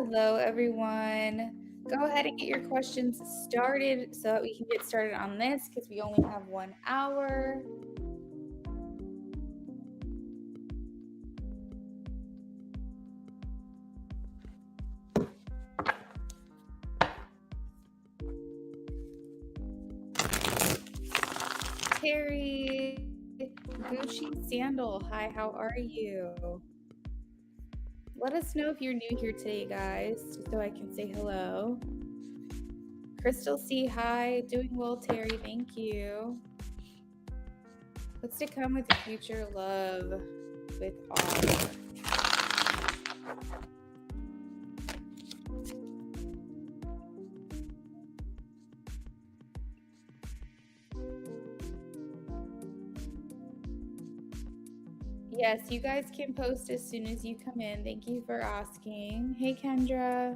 Hello, everyone. Go ahead and get your questions started so that we can get started on this because we only have 1 hour. Terry, Gucci Sandal, hi, how are you? Let us know if you're new here today, guys, just so I can say hello. Crystal C, hi, doing well, Terry, thank you. What's to come with the future love with all? Yes, you guys can post as soon as you come in. Thank you for asking. Hey, Kendra.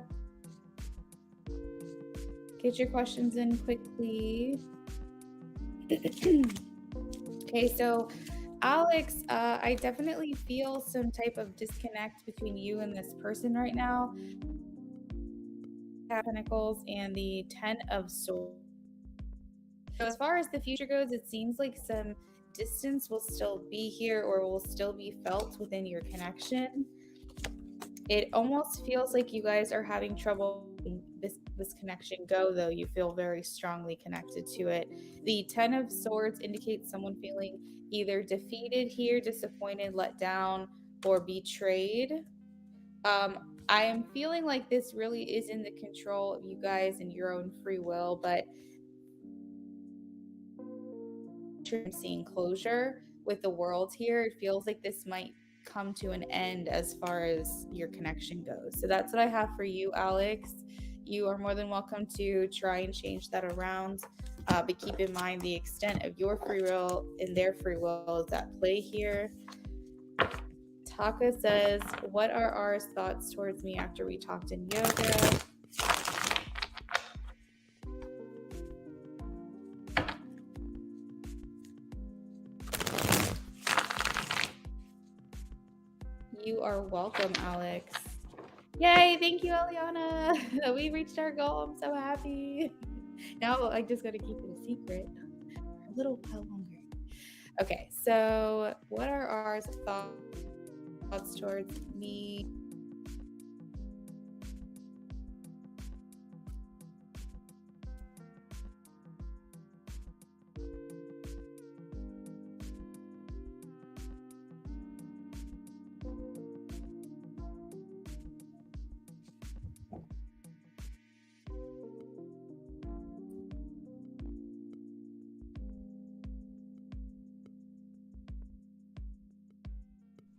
Get your questions in quickly. Okay, so Alex, I definitely feel some type of disconnect between you and this person right now. Pentacles and the Ten of Swords. So as far as the future goes, it seems like some distance will still be here or will still be felt within your connection. It almost feels like you guys are having trouble this connection go, though you feel very strongly connected to it. The Ten of Swords indicates someone feeling either defeated here, disappointed, let down, or betrayed. I am feeling like this really is in the control of you guys and your own free will, but I'm seeing closure with the world here. It feels like this might come to an end as far as your connection goes. So that's what I have for you, Alex. You are more than welcome to try and change that around, but keep in mind the extent of your free will and their free will is at play here. Taka says, what are our thoughts towards me after we talked in yoga? You are welcome, Alex. Yay, thank you, Eliana. We reached our goal. I'm so happy. Now I just got to keep it a secret for a little while longer. Okay, so what are our thoughts towards me?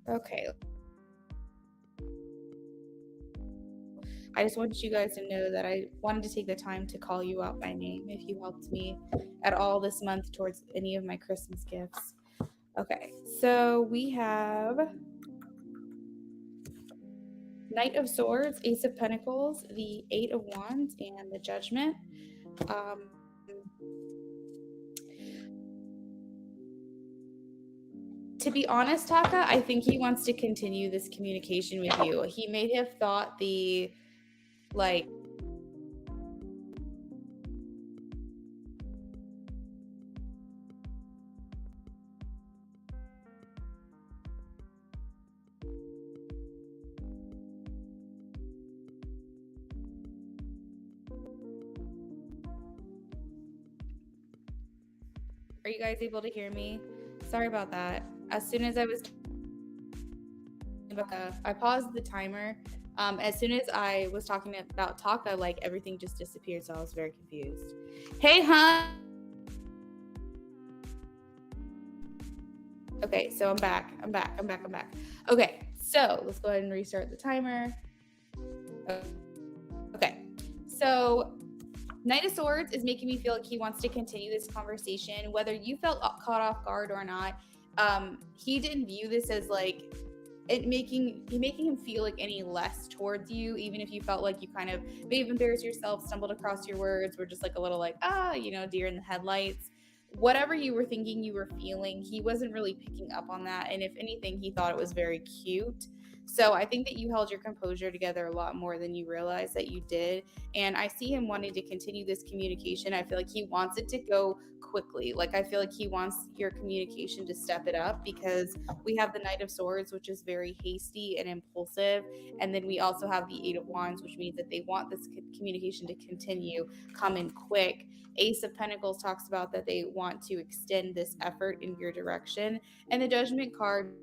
Okay. I just wanted you guys to know that I wanted to take the time to call you out by name if you helped me at all this month towards any of my Christmas gifts. Okay, so we have Knight of Swords, Ace of Pentacles, the Eight of Wands, and the Judgment. To be honest, Taka, I think he wants to continue this communication with you. He may have thought the like Are you guys able to hear me? Sorry about that. As soon as I was I paused the timer. As soon as I was talking about Taka, like everything just disappeared, so I was very confused. Hey, hon. Okay, so I'm back. Okay, so let's go ahead and restart the timer. Okay, so Knight of Swords is making me feel like he wants to continue this conversation, whether you felt caught off guard or not. He didn't view this as like making him feel like any less towards you, even if you felt like you kind of may have embarrassed yourself, stumbled across your words, were just like a little like, deer in the headlights. Whatever you were thinking, you were feeling, he wasn't really picking up on that. And if anything, he thought it was very cute. So I think that you held your composure together a lot more than you realized that you did. And I see him wanting to continue this communication. I feel like he wants it to go quickly. Like, I feel like he wants your communication to step it up, because we have the Knight of Swords, which is very hasty and impulsive. And then we also have the Eight of Wands, which means that they want this communication to continue, come in quick. Ace of Pentacles talks about that they want to extend this effort in your direction. And the Judgment card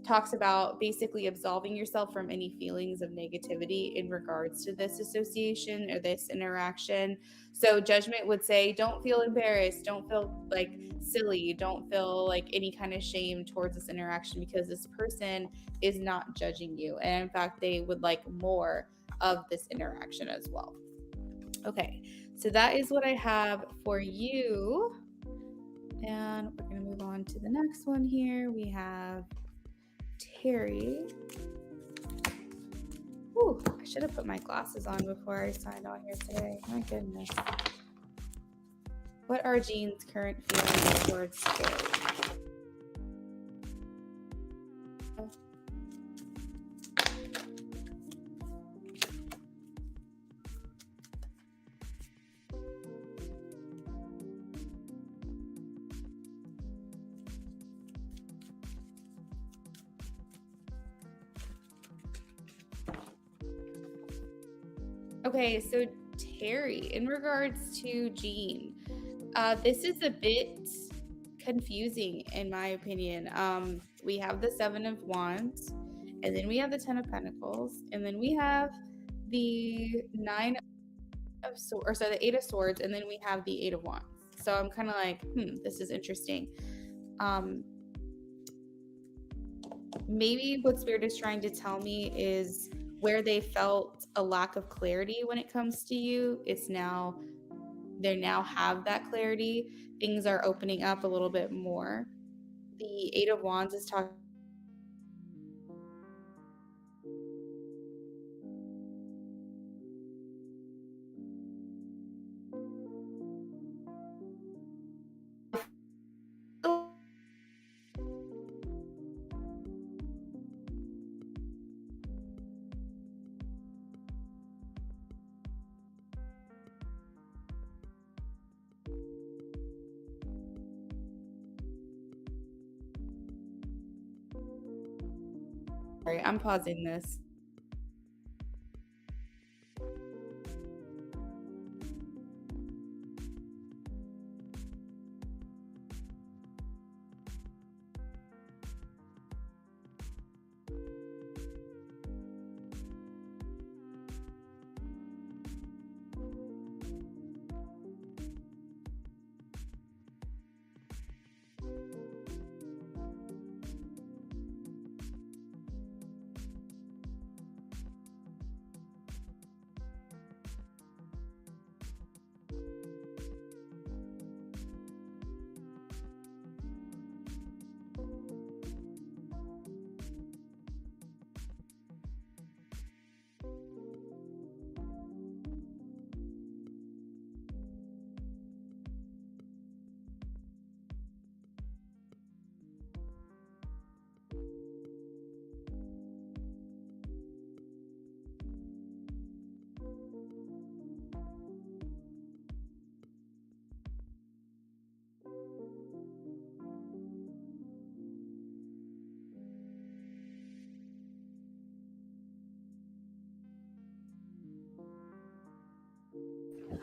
talks about basically absolving yourself from any feelings of negativity in regards to this association or this interaction. So Judgment would say, don't feel embarrassed, don't feel like silly, don't feel like any kind of shame towards this interaction, because this person is not judging you. And in fact, they would like more of this interaction as well. Okay, so that is what I have for you. And we're going to move on to the next one here. We have Terry. Ooh, I should have put my glasses on before I signed on here today. My goodness. What are Jean's current feelings towards Terry? Okay, so Terry, in regards to Jean, this is a bit confusing in my opinion. We have the Seven of Wands, and then we have the Ten of Pentacles, and then we have the Nine of Swords, or sorry, the Eight of Swords, and then we have the Eight of Wands. So I'm kind of like, this is interesting. Maybe what Spirit is trying to tell me is where they felt a lack of clarity when it comes to you, they now have that clarity. Things are opening up a little bit more. The Eight of Wands is talking Sorry, I'm pausing this.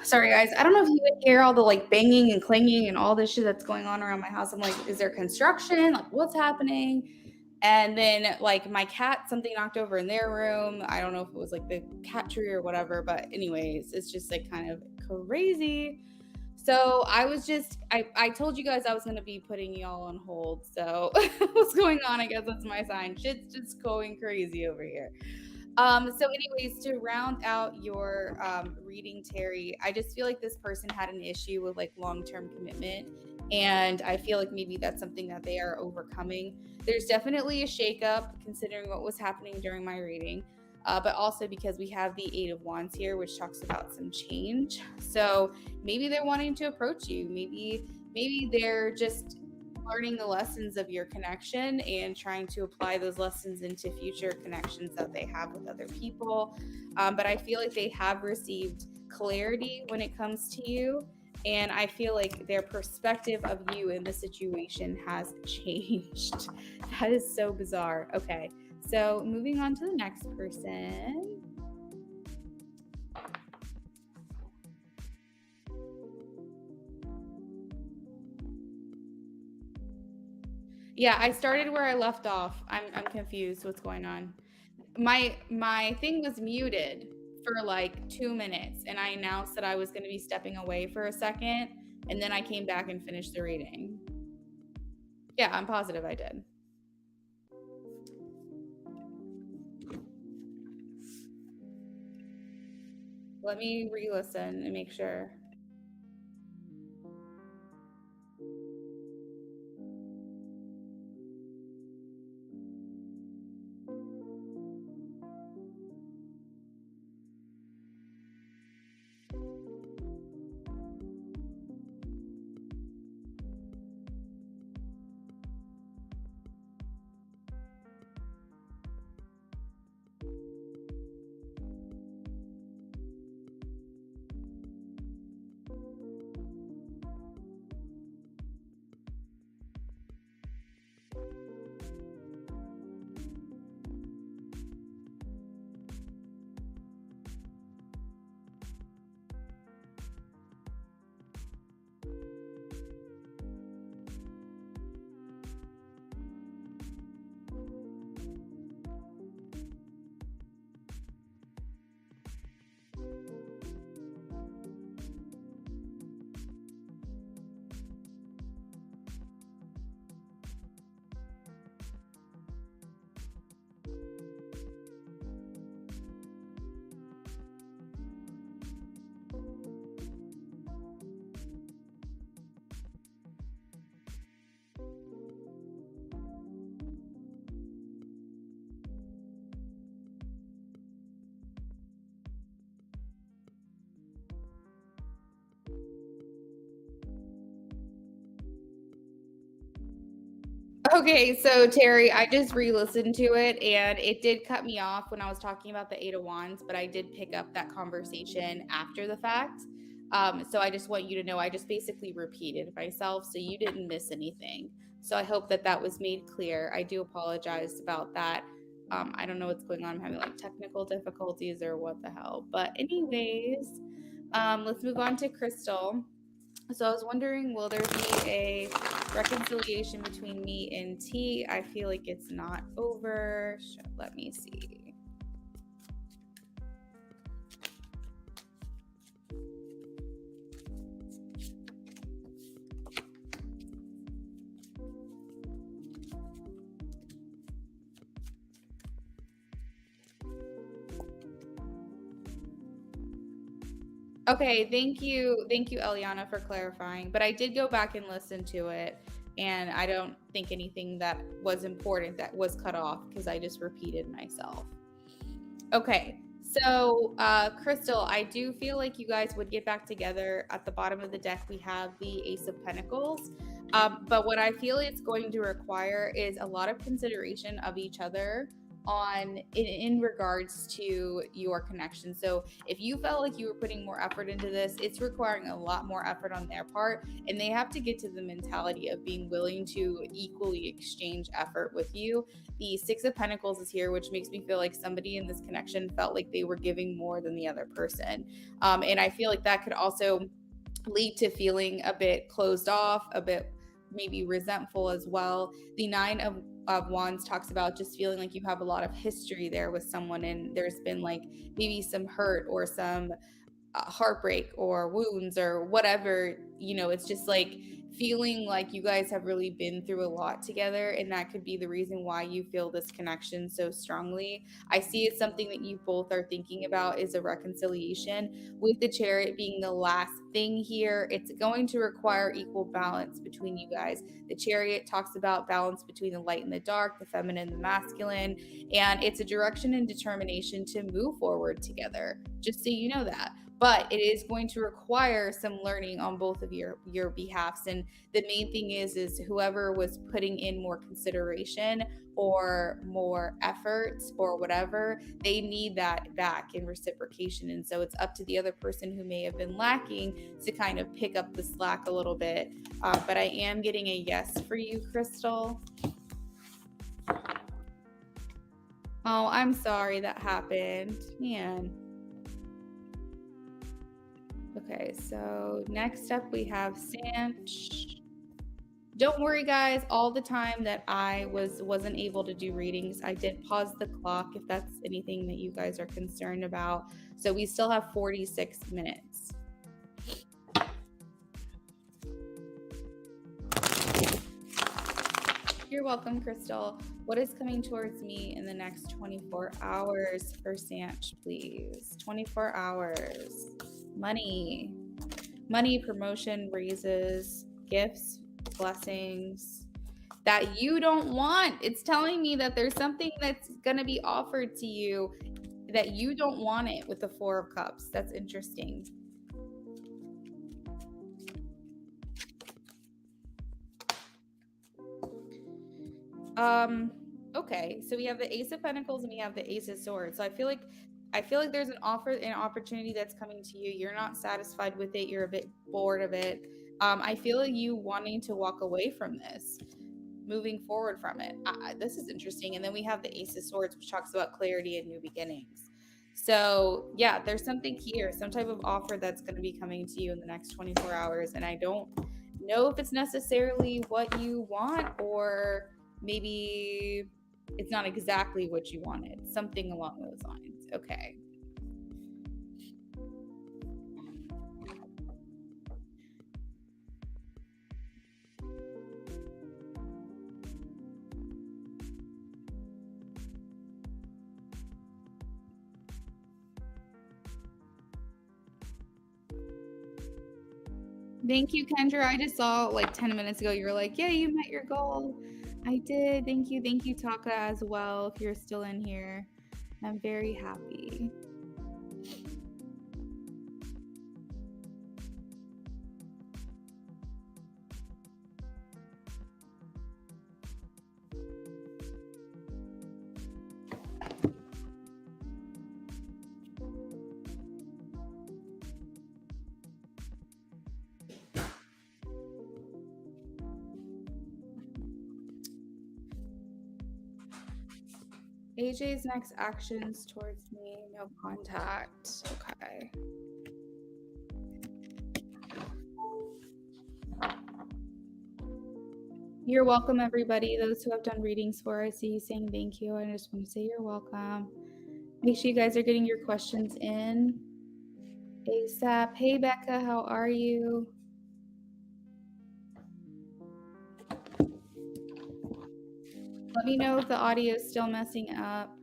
Sorry, guys. I don't know if you would hear all the like banging and clanging and all this shit that's going on around my house. I'm like, is there construction? Like, what's happening? And then like my cat, something knocked over in their room. I don't know if it was like the cat tree or whatever, but anyways, it's just like kind of crazy. So I told you guys I was going to be putting y'all on hold. So what's going on? I guess that's my sign. Shit's just going crazy over here. So anyways, to round out your reading, Terry, I just feel like this person had an issue with like long-term commitment. And I feel like maybe that's something that they are overcoming. There's definitely a shakeup considering what was happening during my reading. But also because we have the Eight of Wands here, which talks about some change. So maybe they're wanting to approach you. Maybe they're just learning the lessons of your connection and trying to apply those lessons into future connections that they have with other people. But I feel like they have received clarity when it comes to you. And I feel like their perspective of you in the situation has changed. That is so bizarre. Okay, so moving on to the next person. Yeah, I started where I left off. I'm confused. What's going on? My thing was muted for like 2 minutes, and I announced that I was going to be stepping away for a second, and then I came back and finished the reading. Yeah, I'm positive I did. Let me re-listen and make sure. Okay, so Terry, I just re-listened to it and it did cut me off when I was talking about the Eight of Wands, but I did pick up that conversation after the fact. So I just want you to know I just basically repeated myself, so you didn't miss anything. So I hope that that was made clear. I do apologize about that. I don't know what's going on. I'm having like technical difficulties or what the hell. But anyways, let's move on to Crystal. So I was wondering, will there be a reconciliation between me and T? I feel like it's not over. Let me see. Okay, thank you, Eliana, for clarifying. But I did go back and listen to it, and I don't think anything that was important that was cut off because I just repeated myself. Okay, so Crystal, I do feel like you guys would get back together. At the bottom of the deck, we have the Ace of Pentacles. But what I feel it's going to require is a lot of consideration of each other in regards to your connection. So if you felt like you were putting more effort into this, it's requiring a lot more effort on their part, and they have to get to the mentality of being willing to equally exchange effort with you. The Six of Pentacles is here, which makes me feel like somebody in this connection felt like they were giving more than the other person. And I feel like that could also lead to feeling a bit closed off, a bit maybe resentful as well. The Nine of Wands talks about just feeling like you have a lot of history there with someone, and there's been like maybe some hurt or some heartbreak or wounds or whatever. It's just like feeling like you guys have really been through a lot together, and that could be the reason why you feel this connection so strongly. I see it's something that you both are thinking about is a reconciliation. With the Chariot being the last thing here, it's going to require equal balance between you guys. The Chariot talks about balance between the light and the dark, the feminine and the masculine, and it's a direction and determination to move forward together, just so you know that. but it is going to require some learning on both of your behalfs. And the main thing is whoever was putting in more consideration or more effort or whatever, they need that back in reciprocation. And so it's up to the other person who may have been lacking to kind of pick up the slack a little bit. But I am getting a yes for you, Crystal. Oh, I'm sorry that happened, man. Okay, so next up we have Sanch. Don't worry, guys. All the time that I wasn't able to do readings, I did pause the clock if that's anything that you guys are concerned about. So we still have 46 minutes. You're welcome, Crystal. What is coming towards me in the next 24 hours for Sanch, please? 24 hours. Money, promotion, raises, gifts, blessings that you don't want. It's telling me that there's something that's going to be offered to you that you don't want it with the Four of Cups. That's interesting. Okay, so we have the Ace of Pentacles and we have the Ace of Swords. So I feel like there's an opportunity that's coming to you. You're not satisfied with it. You're a bit bored of it. I feel you wanting to walk away from this, moving forward from it. This is interesting. And then we have the Ace of Swords, which talks about clarity and new beginnings. So yeah, there's something here, some type of offer that's going to be coming to you in the next 24 hours. And I don't know if it's necessarily what you want, or maybe it's not exactly what you wanted. Something along those lines. Okay. Thank you, Kendra. I just saw like 10 minutes ago, you were like, yeah, you met your goal. I did. Thank you. Thank you, Taka, as well, if you're still in here. I'm very happy. AJ's next actions towards me, no contact. Okay. You're welcome, everybody. Those who have done readings for, I see you saying thank you. I just want to say you're welcome. Make sure you guys are getting your questions in ASAP. Hey, Becca, how are you? Let me know if the audio is still messing up.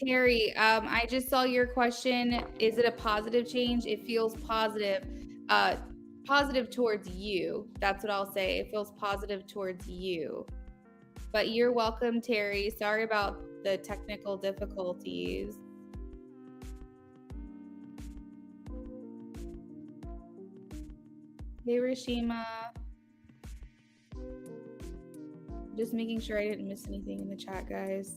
Terry, I just saw your question. Is it a positive change? It feels positive. Positive towards you. That's what I'll say. It feels positive towards you. But you're welcome, Terry. Sorry about the technical difficulties. Hey, Rashima. Just making sure I didn't miss anything in the chat, guys.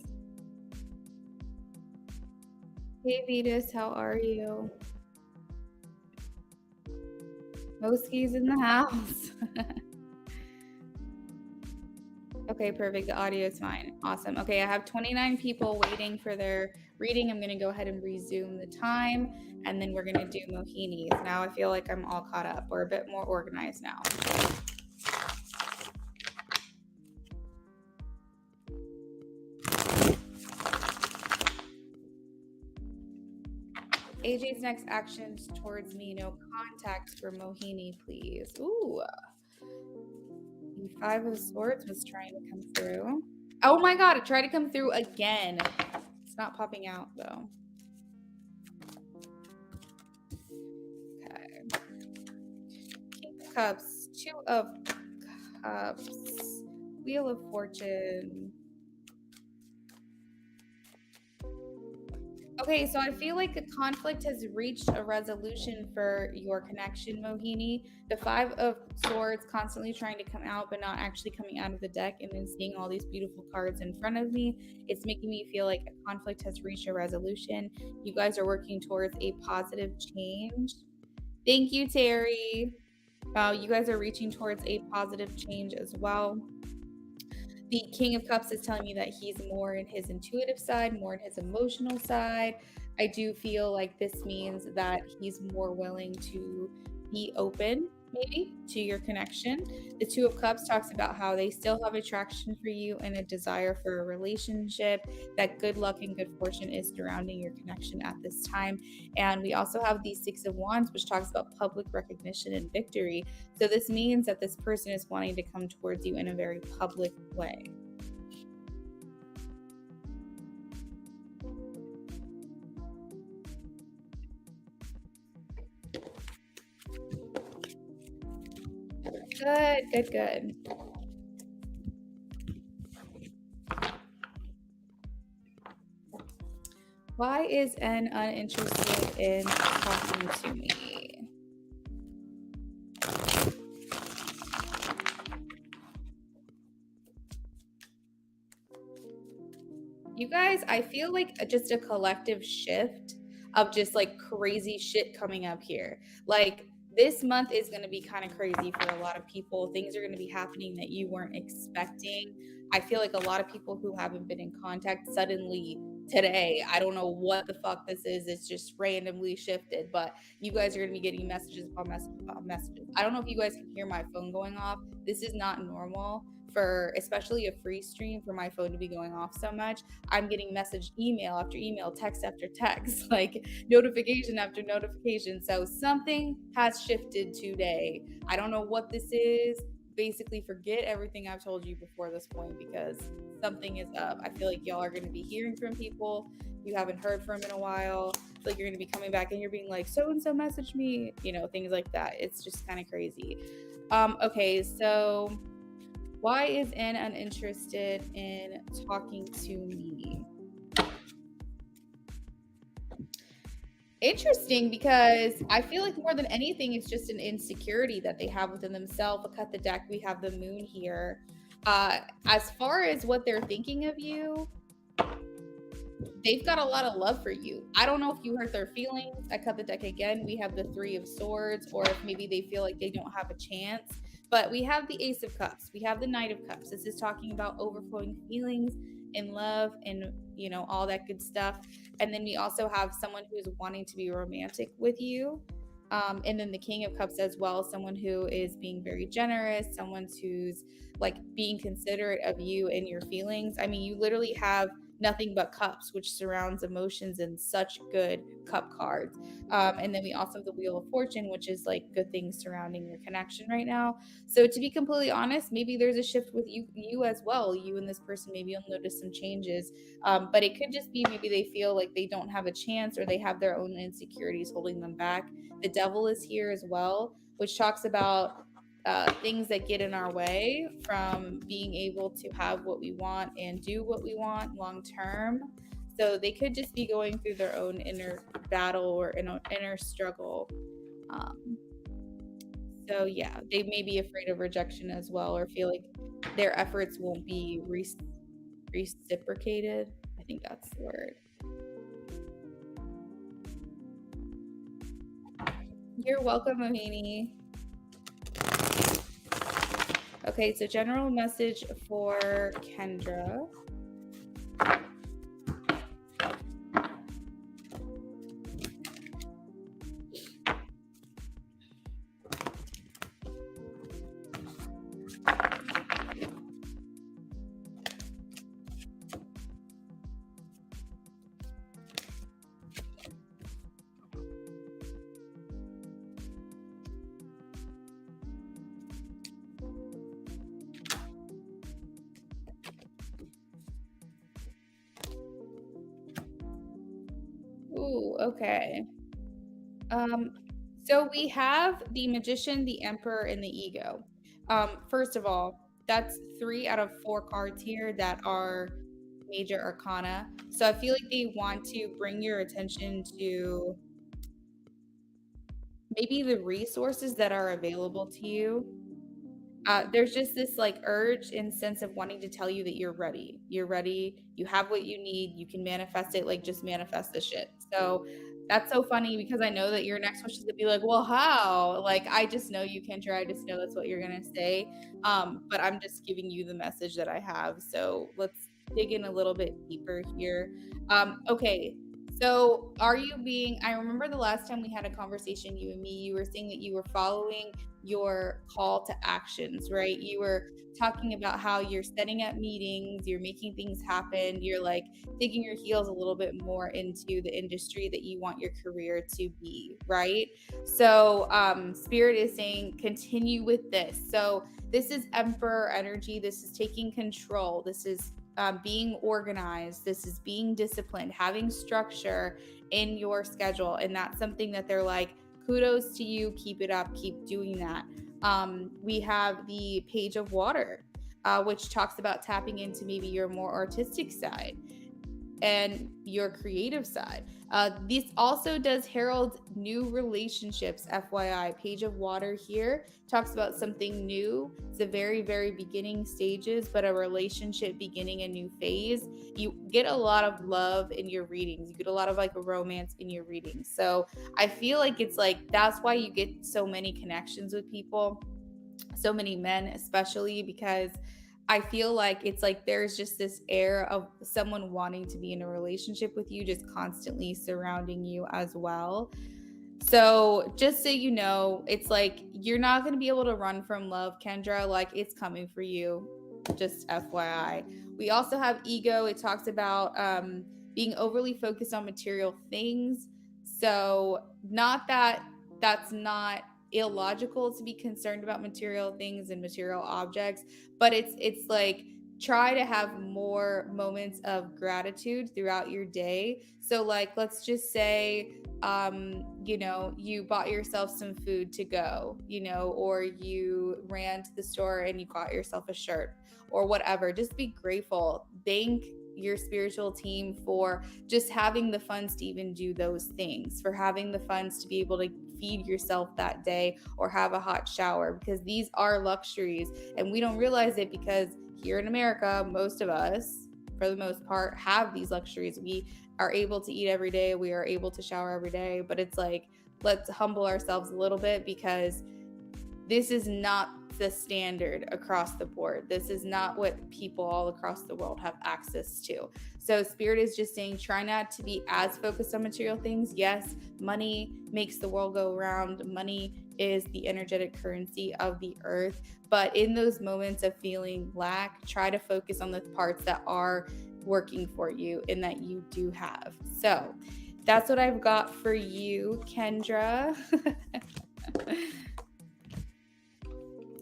Hey, Vetus, how are you? Moski's in the house. Okay, perfect. The audio is fine. Awesome. Okay, I have 29 people waiting for their reading. I'm going to go ahead and resume the time, and then we're going to do Mohinis. Now I feel like I'm all caught up. We're a bit more organized now. AJ's next actions towards me. No contact for Mohini, please. Ooh. The Five of Swords was trying to come through. Oh my god, it tried to come through again. It's not popping out though. Okay. King of Cups, Two of Cups, Wheel of Fortune. Okay, so I feel like a conflict has reached a resolution for your connection, Mohini. The Five of Swords constantly trying to come out, but not actually coming out of the deck, and then seeing all these beautiful cards in front of me. It's making me feel like a conflict has reached a resolution. You guys are working towards a positive change. Thank you, Terry. You guys are reaching towards a positive change as well. The King of Cups is telling me that he's more in his intuitive side, more in his emotional side. I do feel like this means that he's more willing to be open, maybe, to your connection. The Two of Cups talks about how they still have attraction for you and a desire for a relationship, that good luck and good fortune is surrounding your connection at this time. And we also have the Six of Wands, which talks about public recognition and victory. So this means that this person is wanting to come towards you in a very public way. Good, good, good. Why is N uninterested in talking to me? You guys, I feel like just a collective shift of just like crazy shit coming up here. Like this month is going to be kind of crazy for a lot of people. Things are going to be happening that you weren't expecting. I feel like a lot of people who haven't been in contact suddenly today, I don't know what the fuck this is. It's just randomly shifted, but you guys are going to be getting messages upon messages upon messages. I don't know if you guys can hear my phone going off. This is not normal for especially a free stream for my phone to be going off so much. I'm getting message email after email, text after text, like notification after notification. So something has shifted today. I don't know what this is. Basically, forget everything I've told you before this point because something is up. I feel like y'all are going to be hearing from people you haven't heard from in a while. Like you're going to be coming back and you're being like, so and so messaged me, you know, things like that. It's just kind of crazy. Okay, so why is N uninterested in talking to me? Interesting, because I feel like more than anything, it's just an insecurity that they have within themselves. Cut the deck, we have the moon here. As far as what they're thinking of you, they've got a lot of love for you. I don't know if you hurt their feelings. I cut the deck again. We have the Three of Swords, or if maybe they feel like they don't have a chance. But we have the Ace of Cups. We have the Knight of Cups. This is talking about overflowing feelings and love and, you know, all that good stuff. And then we also have someone who's wanting to be romantic with you. And then the King of Cups as well, someone who is being very generous, someone who's like being considerate of you and your feelings. I mean, you literally have nothing but cups, which surrounds emotions and such good cup cards. And then we also have the Wheel of Fortune, which is like good things surrounding your connection right now. So to be completely honest, maybe there's a shift with you as well. You and this person, maybe you'll notice some changes. But it could just be maybe they feel like they don't have a chance or they have their own insecurities holding them back. The Devil is here as well, which talks about things that get in our way from being able to have what we want and do what we want long term. So they could just be going through their own inner battle or inner struggle. So yeah, they may be afraid of rejection as well, or feel like their efforts won't be reciprocated. I think that's the word. You're welcome, Mohini. Okay, so general message for Kendra. Ooh, okay. Um, so we have the Magician, the Emperor, and the Ego. First of all, that's 3 out of 4 cards here that are major arcana. So I feel like they want to bring your attention to maybe the resources that are available to you. There's just this like urge and sense of wanting to tell you that you're ready. You're ready. You have what you need. You can manifest it. Like just manifest the shit. So that's so funny because I know that your next question is gonna be like, well, how? Like I just know you can try. I just know that's what you're gonna say. But I'm just giving you the message that I have. So let's dig in a little bit deeper here. Okay. So are you being, I remember the last time we had a conversation, you and me, you were saying that you were following your call to actions, right? You were talking about how you're setting up meetings, you're making things happen, you're like digging your heels a little bit more into the industry that you want your career to be, right? So, Spirit is saying continue with this. So, this is Emperor energy. This is taking control. This is being organized. This is being disciplined, having structure in your schedule. And that's something that they're like, kudos to you, keep it up, keep doing that. We have the Page of Water, which talks about tapping into maybe your more artistic side and your creative side. This also does herald new relationships, FYI. Page of Water here talks about something new. It's the very, very beginning stages, but a relationship beginning a new phase. You get a lot of love in your readings. You get a lot of like a romance in your readings. So I feel like it's like that's why you get so many connections with people, so many men, especially because I feel like it's like there's just this air of someone wanting to be in a relationship with you, just constantly surrounding you as well. So, just so you know, it's like you're not going to be able to run from love, Kendra. Like it's coming for you. Just FYI. We also have ego. It talks about being overly focused on material things. So, not that that's not illogical to be concerned about material things and material objects, but it's like try to have more moments of gratitude throughout your day. So like let's just say you bought yourself some food to go, or you ran to the store and you got yourself a shirt or whatever. Just be grateful. Thank your spiritual team for just having the funds to even do those things, for having the funds to be able to feed yourself that day or have a hot shower, because these are luxuries and we don't realize it because here in America, most of us, for the most part, have these luxuries. We are able to eat every day, we are able to shower every day, but it's like, let's humble ourselves a little bit because this is not the standard across the board. This is not what people all across the world have access to. So Spirit is just saying, try not to be as focused on material things. Yes, money makes the world go around. Money is the energetic currency of the earth. But in those moments of feeling lack, try to focus on the parts that are working for you and that you do have. So that's what I've got for you, Kendra.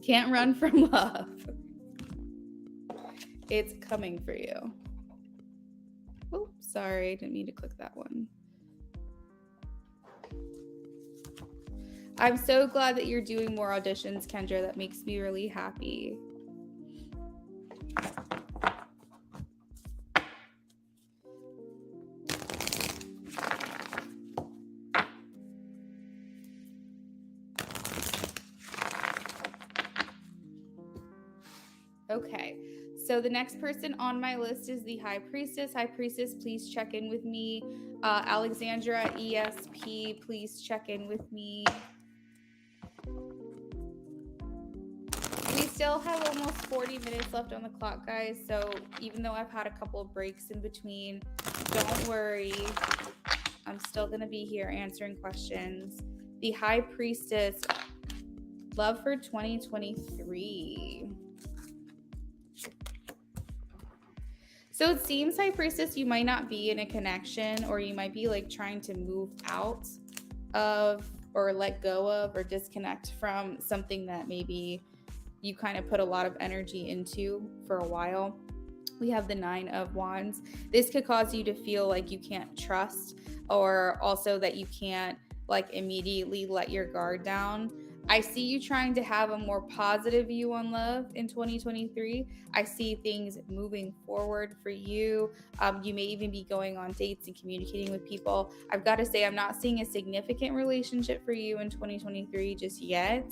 Can't run from love. It's coming for you. Oh, sorry. Didn't mean to click that one. I'm so glad that you're doing more auditions, Kendra. That makes me really happy. Okay, so the next person on my list is the High Priestess. High Priestess, please check in with me. Alexandra ESP, please check in with me. We still have almost 40 minutes left on the clock, guys. So even though I've had a couple of breaks in between, don't worry. I'm still going to be here answering questions. The High Priestess, love for 2023. So it seems, High Priestess, you might not be in a connection, or you might be like trying to move out of or let go of or disconnect from something that maybe you kind of put a lot of energy into for a while. We have the 9 of Wands. This could cause you to feel like you can't trust, or also that you can't like immediately let your guard down. I see you trying to have a more positive view on love in 2023. I see things moving forward for you. You may even be going on dates and communicating with people. I've got to say, I'm not seeing a significant relationship for you in 2023 just yet.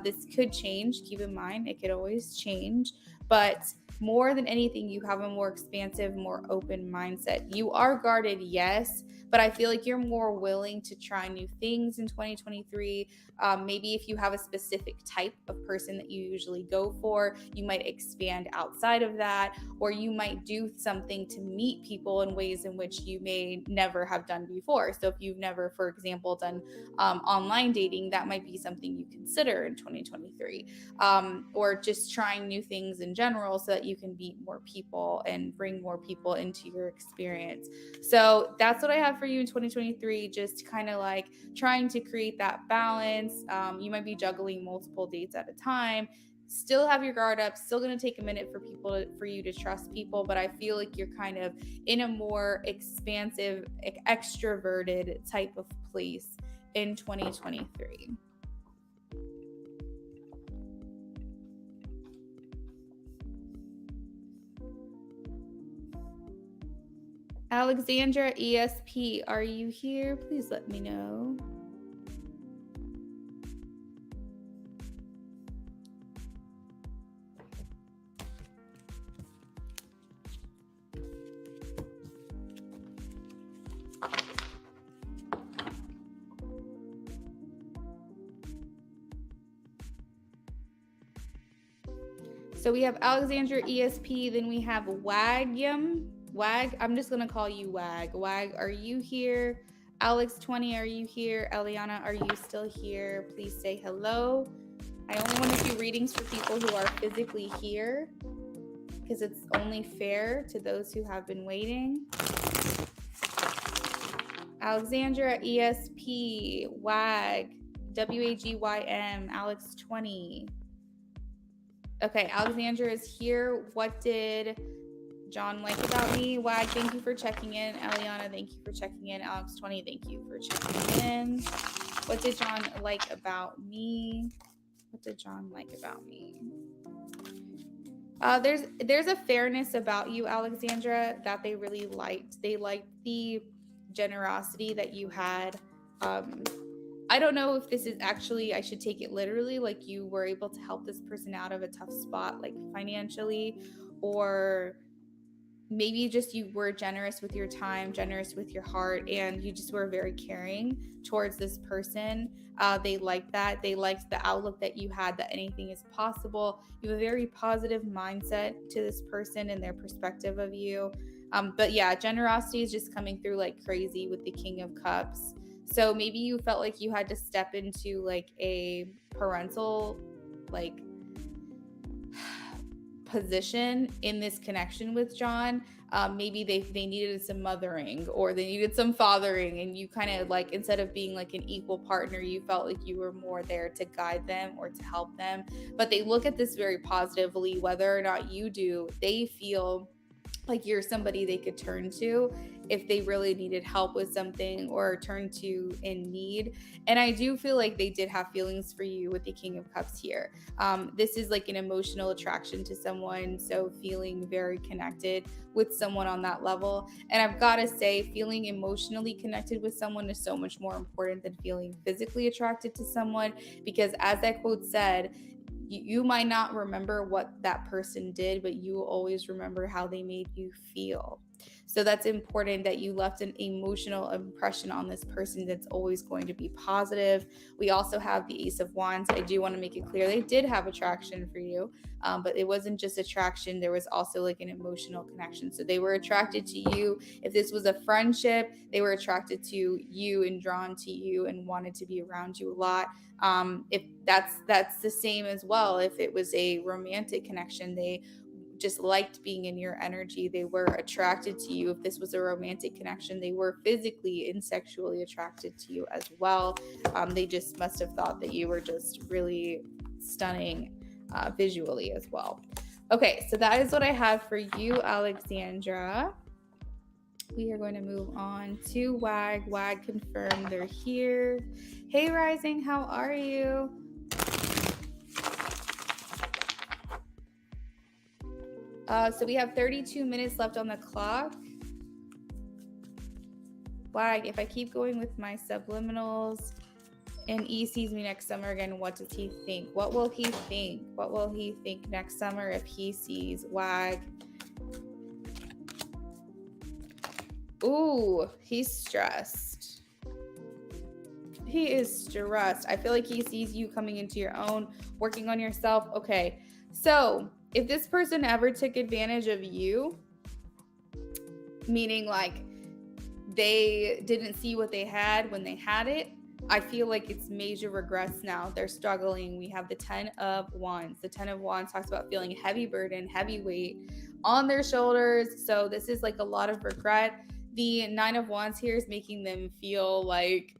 This could change. Keep in mind, it could always change. But more than anything, you have a more expansive, more open mindset. You are guarded, yes, but I feel like you're more willing to try new things in 2023. Maybe if you have a specific type of person that you usually go for, you might expand outside of that, or you might do something to meet people in ways in which you may never have done before. So if you've never, for example, done online dating, that might be something you consider in 2023, or just trying new things in general so that you can meet more people and bring more people into your experience. So that's what I have for you in 2023, just kind of like trying to create that balance. You might be juggling multiple dates at a time, still have your guard up, still going to take a minute for you to trust people, but I feel like you're kind of in a more expansive, extroverted type of place in 2023. Alexandra ESP, are you here? Please let me know. So we have Alexandra ESP, then we have Wagyum. Wag, I'm just going to call you Wag. Wag, are you here? Alex 20, are you here? Eliana, are you still here? Please say hello. I only want to do readings for people who are physically here because it's only fair to those who have been waiting. Alexandra ESP, Wag, WAGYM, Alex 20. Okay, Alexandra is here. What did John like about me? Wag, thank you for checking in. Eliana, thank you for checking in. Alex 20, thank you for checking in. What did John like about me? What did John like about me? There's a fairness about you, Alexandra, that they really liked. They liked the generosity that you had. I don't know if this is actually, I should take it literally, like you were able to help this person out of a tough spot, like financially, or maybe just you were generous with your time, generous with your heart, and you just were very caring towards this person. They liked that. They liked the outlook that you had, that anything is possible. You have a very positive mindset to this person and their perspective of you. But yeah, generosity is just coming through like crazy with the King of Cups. So maybe you felt like you had to step into like a parental like position in this connection with John. Maybe they needed some mothering or they needed some fathering, and you kind of like, instead of being like an equal partner, you felt like you were more there to guide them or to help them. But they look at this very positively. Whether or not you do, they feel like you're somebody they could turn to if they really needed help with something or turn to in need. And I do feel like they did have feelings for you with the King of Cups here. This is like an emotional attraction to someone, so feeling very connected with someone on that level. And I've got to say, feeling emotionally connected with someone is so much more important than feeling physically attracted to someone, because as that quote said, you might not remember what that person did, but you will always remember how they made you feel. So that's important, that you left an emotional impression on this person that's always going to be positive. We also have the Ace of Wands. I do want to make it clear they did have attraction for you, but it wasn't just attraction. There was also like an emotional connection. So they were attracted to you. If this was a friendship, they were attracted to you and drawn to you and wanted to be around you a lot. If that's the same as well. If it was a romantic connection, they just liked being in your energy. They were attracted to you. If this was a romantic connection, they were physically and sexually attracted to you as well. They just must have thought that you were just really stunning visually as well. Okay, so that is what I have for you, Alexandra. We are going to move on to WAG. WAG confirmed they're here. Hey, Rising, how are you? So we have 32 minutes left on the clock. WAG, if I keep going with my subliminals and E sees me next summer again, what does he think? What will he think? What will he think next summer if he sees WAG? Ooh, he's stressed. He is stressed. I feel like he sees you coming into your own, working on yourself. Okay, so if this person ever took advantage of you, meaning like they didn't see what they had when they had it, I feel like it's major regrets now. They're struggling. We have the 10 of Wands. The 10 of Wands talks about feeling heavy burden, heavy weight on their shoulders. So this is like a lot of regret. The 9 of Wands here is making them feel like,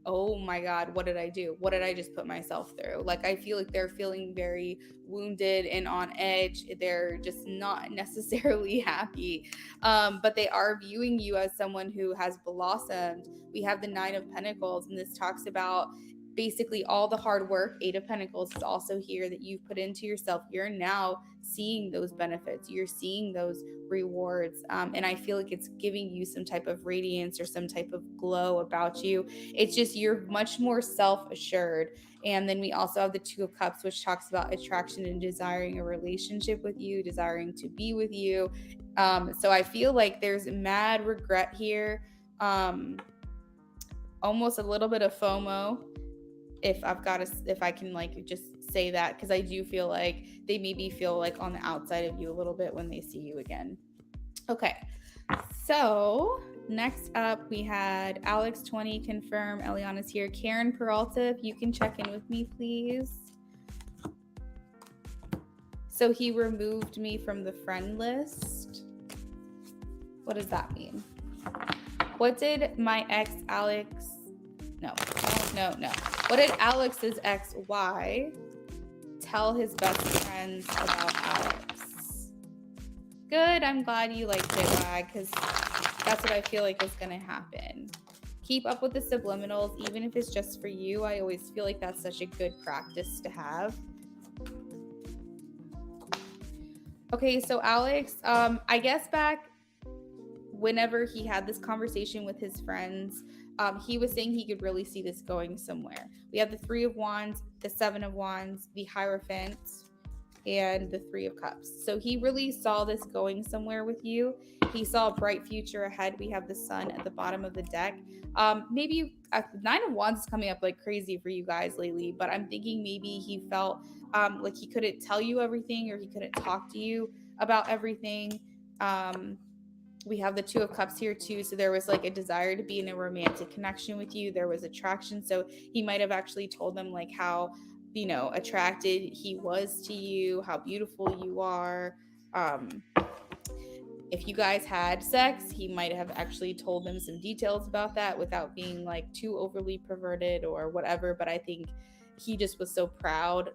oh my God, what did I do? What did I just put myself through? Like, I feel like they're feeling very wounded and on edge. They're just not necessarily happy. But they are viewing you as someone who has blossomed. We have the 9 of Pentacles, and this talks about basically all the hard work. 8 of Pentacles is also here that you've put into yourself. You're now seeing those benefits. You're seeing those rewards. And I feel like it's giving you some type of radiance or some type of glow about you. It's just you're much more self-assured. And then we also have the 2 of Cups, which talks about attraction and desiring a relationship with you, desiring to be with you. So I feel like there's mad regret here. Almost a little bit of FOMO, if I can like just say that, because I do feel like they maybe feel like on the outside of you a little bit when they see you again. Okay, so next up we had Alex 20 confirm Eliana's here. Karen Peralta, if you can check in with me, please. So he removed me from the friend list. What does that mean? What did my ex Alex... No. What did Alex's ex Y tell his best friends about Alex? Good, I'm glad you liked it, WAG, because that's what I feel like is going to happen. Keep up with the subliminals, even if it's just for you. I always feel like that's such a good practice to have. Okay, so Alex, I guess back whenever he had this conversation with his friends, he was saying he could really see this going somewhere. We have the 3 of Wands, the 7 of Wands, the Hierophant, and the 3 of Cups. So he really saw this going somewhere with you. He saw a bright future ahead. We have the Sun at the bottom of the deck. Maybe 9 of Wands is coming up like crazy for you guys lately, but I'm thinking maybe he felt like he couldn't tell you everything, or he couldn't talk to you about everything. We have the 2 of Cups here too. So there was like a desire to be in a romantic connection with you. There was attraction. So he might have actually told them like how, you know, attracted he was to you, how beautiful you are. If you guys had sex, he might have actually told them some details about that without being like too overly perverted or whatever. But I think he just was so proud,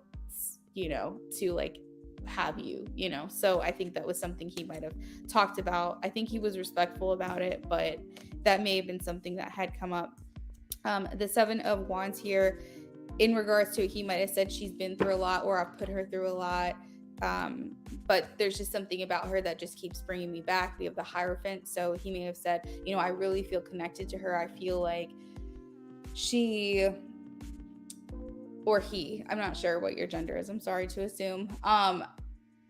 you know, to like have you, you know. So I think that was something he might have talked about. I think he was respectful about it, but that may have been something that had come up. The 7 of Wands here, in regards to it, he might have said she's been through a lot, or I've put her through a lot. But there's just something about her that just keeps bringing me back. We have the Hierophant. So he may have said, you know, I really feel connected to her. I feel like she, or he, I'm not sure what your gender is, I'm sorry to assume.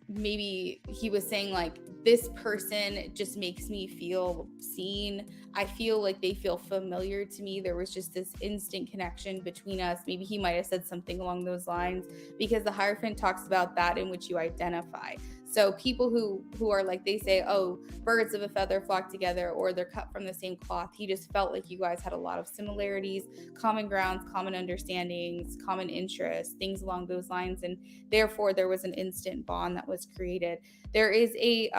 Maybe he was saying like, this person just makes me feel seen. I feel like they feel familiar to me. There was just this instant connection between us. Maybe he might have said something along those lines, because the Hierophant talks about that in which you identify. So people who are like, they say, oh, birds of a feather flock together, or they're cut from the same cloth. He just felt like you guys had a lot of similarities, common grounds, common understandings, common interests, things along those lines. And therefore there was an instant bond that was created. There is a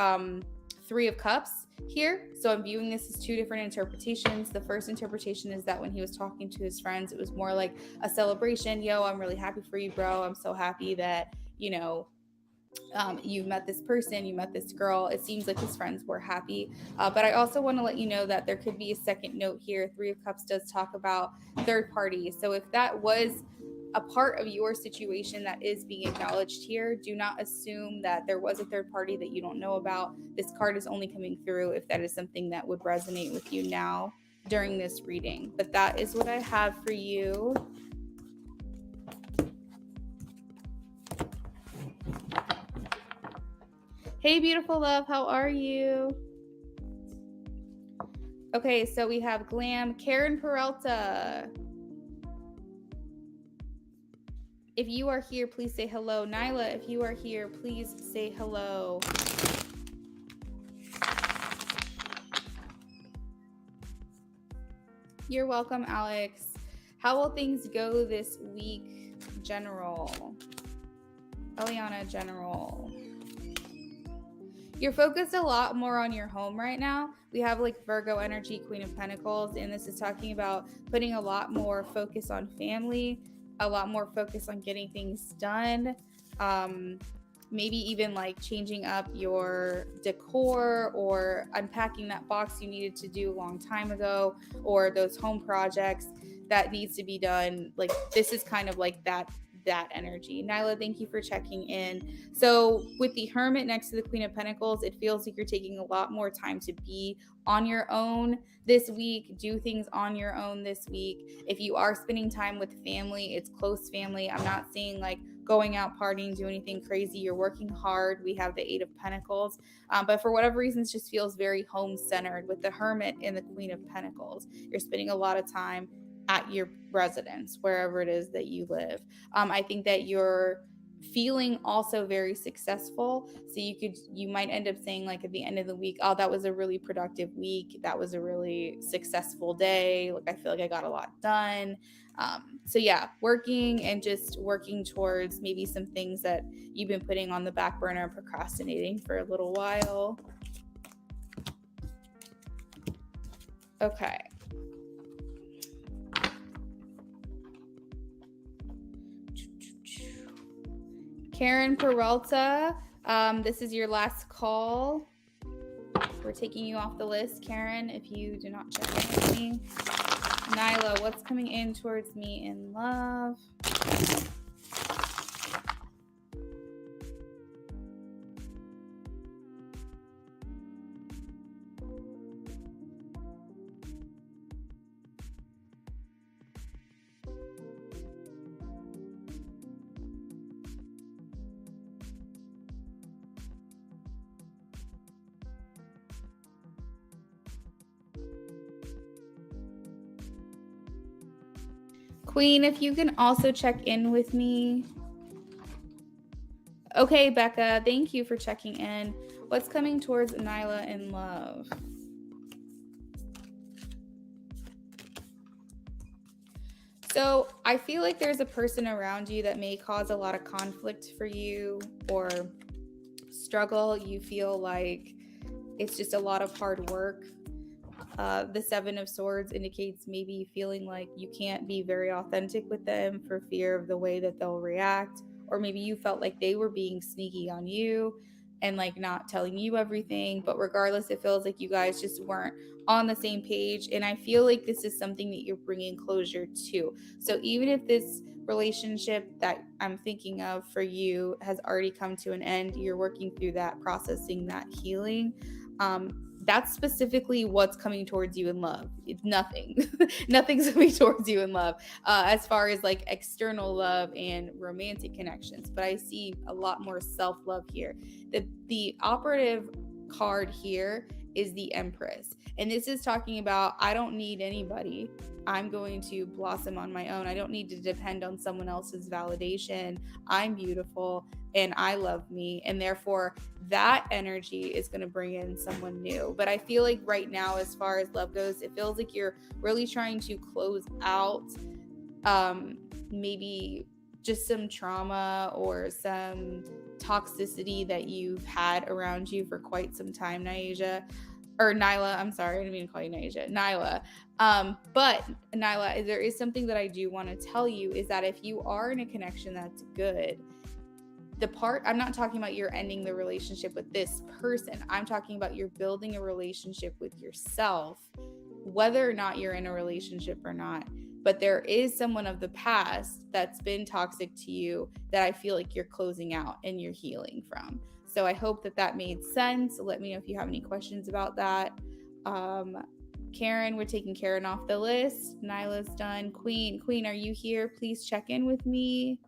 3 of Cups here. So I'm viewing this as 2 different interpretations. The first interpretation is that when he was talking to his friends, it was more like a celebration. Yo, I'm really happy for you, bro. I'm so happy that, you know, You met this person, you met this girl. It seems like his friends were happy. But I also want to let you know that there could be a second note here. Three of Cups does talk about third party. So if that was a part of your situation that is being acknowledged here, do not assume that there was a third party that you don't know about. This card is only coming through if that is something that would resonate with you now during this reading. But that is what I have for you. Hey, beautiful love, how are you? Okay, so we have Glam, Karen Peralta. If you are here, please say hello. Nyla, if you are here, please say hello. You're welcome, Alex. How will things go this week, General? Eliana, General. You're focused a lot more on your home right now. We have like Virgo energy, Queen of Pentacles, and this is talking about putting a lot more focus on family, a lot more focus on getting things done. Maybe even like changing up your decor or unpacking that box you needed to do a long time ago, or those home projects that needs to be done. Like this is kind of like that energy. Nyla, thank you for checking in. So with the Hermit next to the Queen of Pentacles, it feels like you're taking a lot more time to be on your own this week, do things on your own this week. If you are spending time with family, it's close family. I'm not seeing like going out partying, do anything crazy. You're working hard. We have the Eight of Pentacles. But for whatever reason, it just feels very home-centered with the Hermit and the Queen of Pentacles. You're spending a lot of time at your residence, wherever it is that you live. I think that you're feeling also very successful. So you might end up saying like at the end of the week, oh, that was a really productive week. That was a really successful day. Like I feel like I got a lot done. So yeah, working and just working towards maybe some things that you've been putting on the back burner, procrastinating for a little while. Okay. Karen Peralta, this is your last call. We're taking you off the list, Karen, if you do not check in with me. Nyla, what's coming in towards me in love? Queen, if you can also check in with me. Okay, Becca, thank you for checking in. What's coming towards Nyla in love? So I feel like there's a person around you that may cause a lot of conflict for you or struggle. You feel like it's just a lot of hard work. The Seven of Swords indicates maybe feeling like you can't be very authentic with them for fear of the way that they'll react. Or maybe you felt like they were being sneaky on you and like not telling you everything. But regardless, it feels like you guys just weren't on the same page. And I feel like this is something that you're bringing closure to. So even if this relationship that I'm thinking of for you has already come to an end, you're working through that, processing that healing. That's specifically what's coming towards you in love. It's nothing. Nothing's coming towards you in love as far as like external love and romantic connections. But I see a lot more self-love here. The operative card here is the Empress. And this is talking about, I don't need anybody. I'm going to blossom on my own. I don't need to depend on someone else's validation. I'm beautiful and I love me. And therefore, that energy is going to bring in someone new. But I feel like right now, as far as love goes, it feels like you're really trying to close out maybe just some trauma or some toxicity that you've had around you for quite some time, Nyla. I'm sorry, I didn't mean to call you Nyla. But Nyla, there is something that I do want to tell you is that if you are in a connection that's good, I'm not talking about you're ending the relationship with this person. I'm talking about you're building a relationship with yourself, whether or not you're in a relationship or not. But there is someone of the past that's been toxic to you that I feel like you're closing out and you're healing from. So I hope that made sense. Let me know if you have any questions about that. Karen, we're taking Karen off the list. Nyla's done. Queen, are you here? Please check in with me.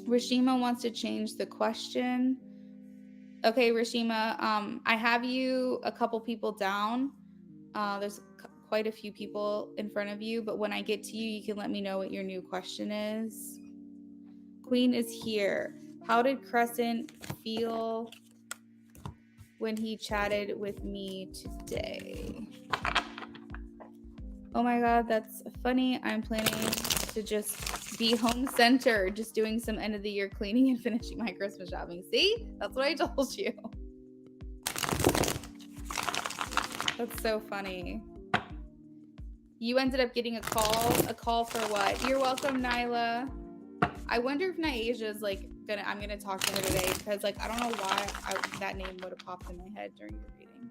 Rashima wants to change the question. Okay, Rashima, I have you a couple people down. There's quite a few people in front of you, but when I get to you, you can let me know what your new question is. Queen is here. How did Crescent feel when he chatted with me today? Oh my God, that's funny. I'm planning to just be home centered, just doing some end of the year cleaning and finishing my Christmas shopping. See? That's what I told you. That's so funny. You ended up getting a call for what? You're welcome, Nyla. I wonder if Nyasia is like I'm gonna talk to her today because like I don't know why that name would have popped in my head during your reading.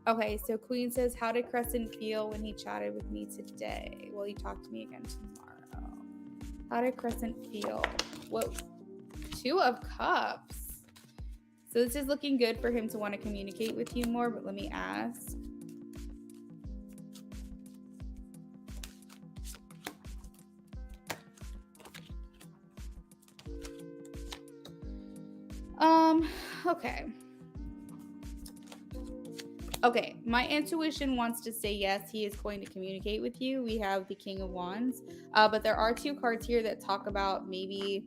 Okay, so Queen says, how did Crescent feel when he chatted with me today? Will he talk to me again tomorrow? How did Crescent feel? Whoa, 2 of Cups. So this is looking good for him to want to communicate with you more, but let me ask. Okay, my intuition wants to say yes, he is going to communicate with you. We have the King of Wands, but there are 2 cards here that talk about maybe,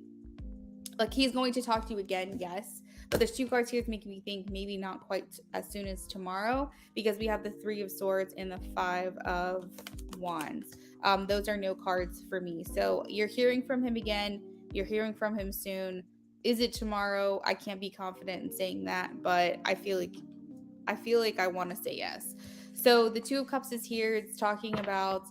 like he's going to talk to you again, yes. But there's 2 cards here that make me think maybe not quite as soon as tomorrow, because we have the 3 of Swords and the 5 of Wands. Those are no cards for me. So you're hearing from him again. You're hearing from him soon. Is it tomorrow? I can't be confident in saying that, but I feel like I want to say yes. So the 2 of Cups is here. It's talking about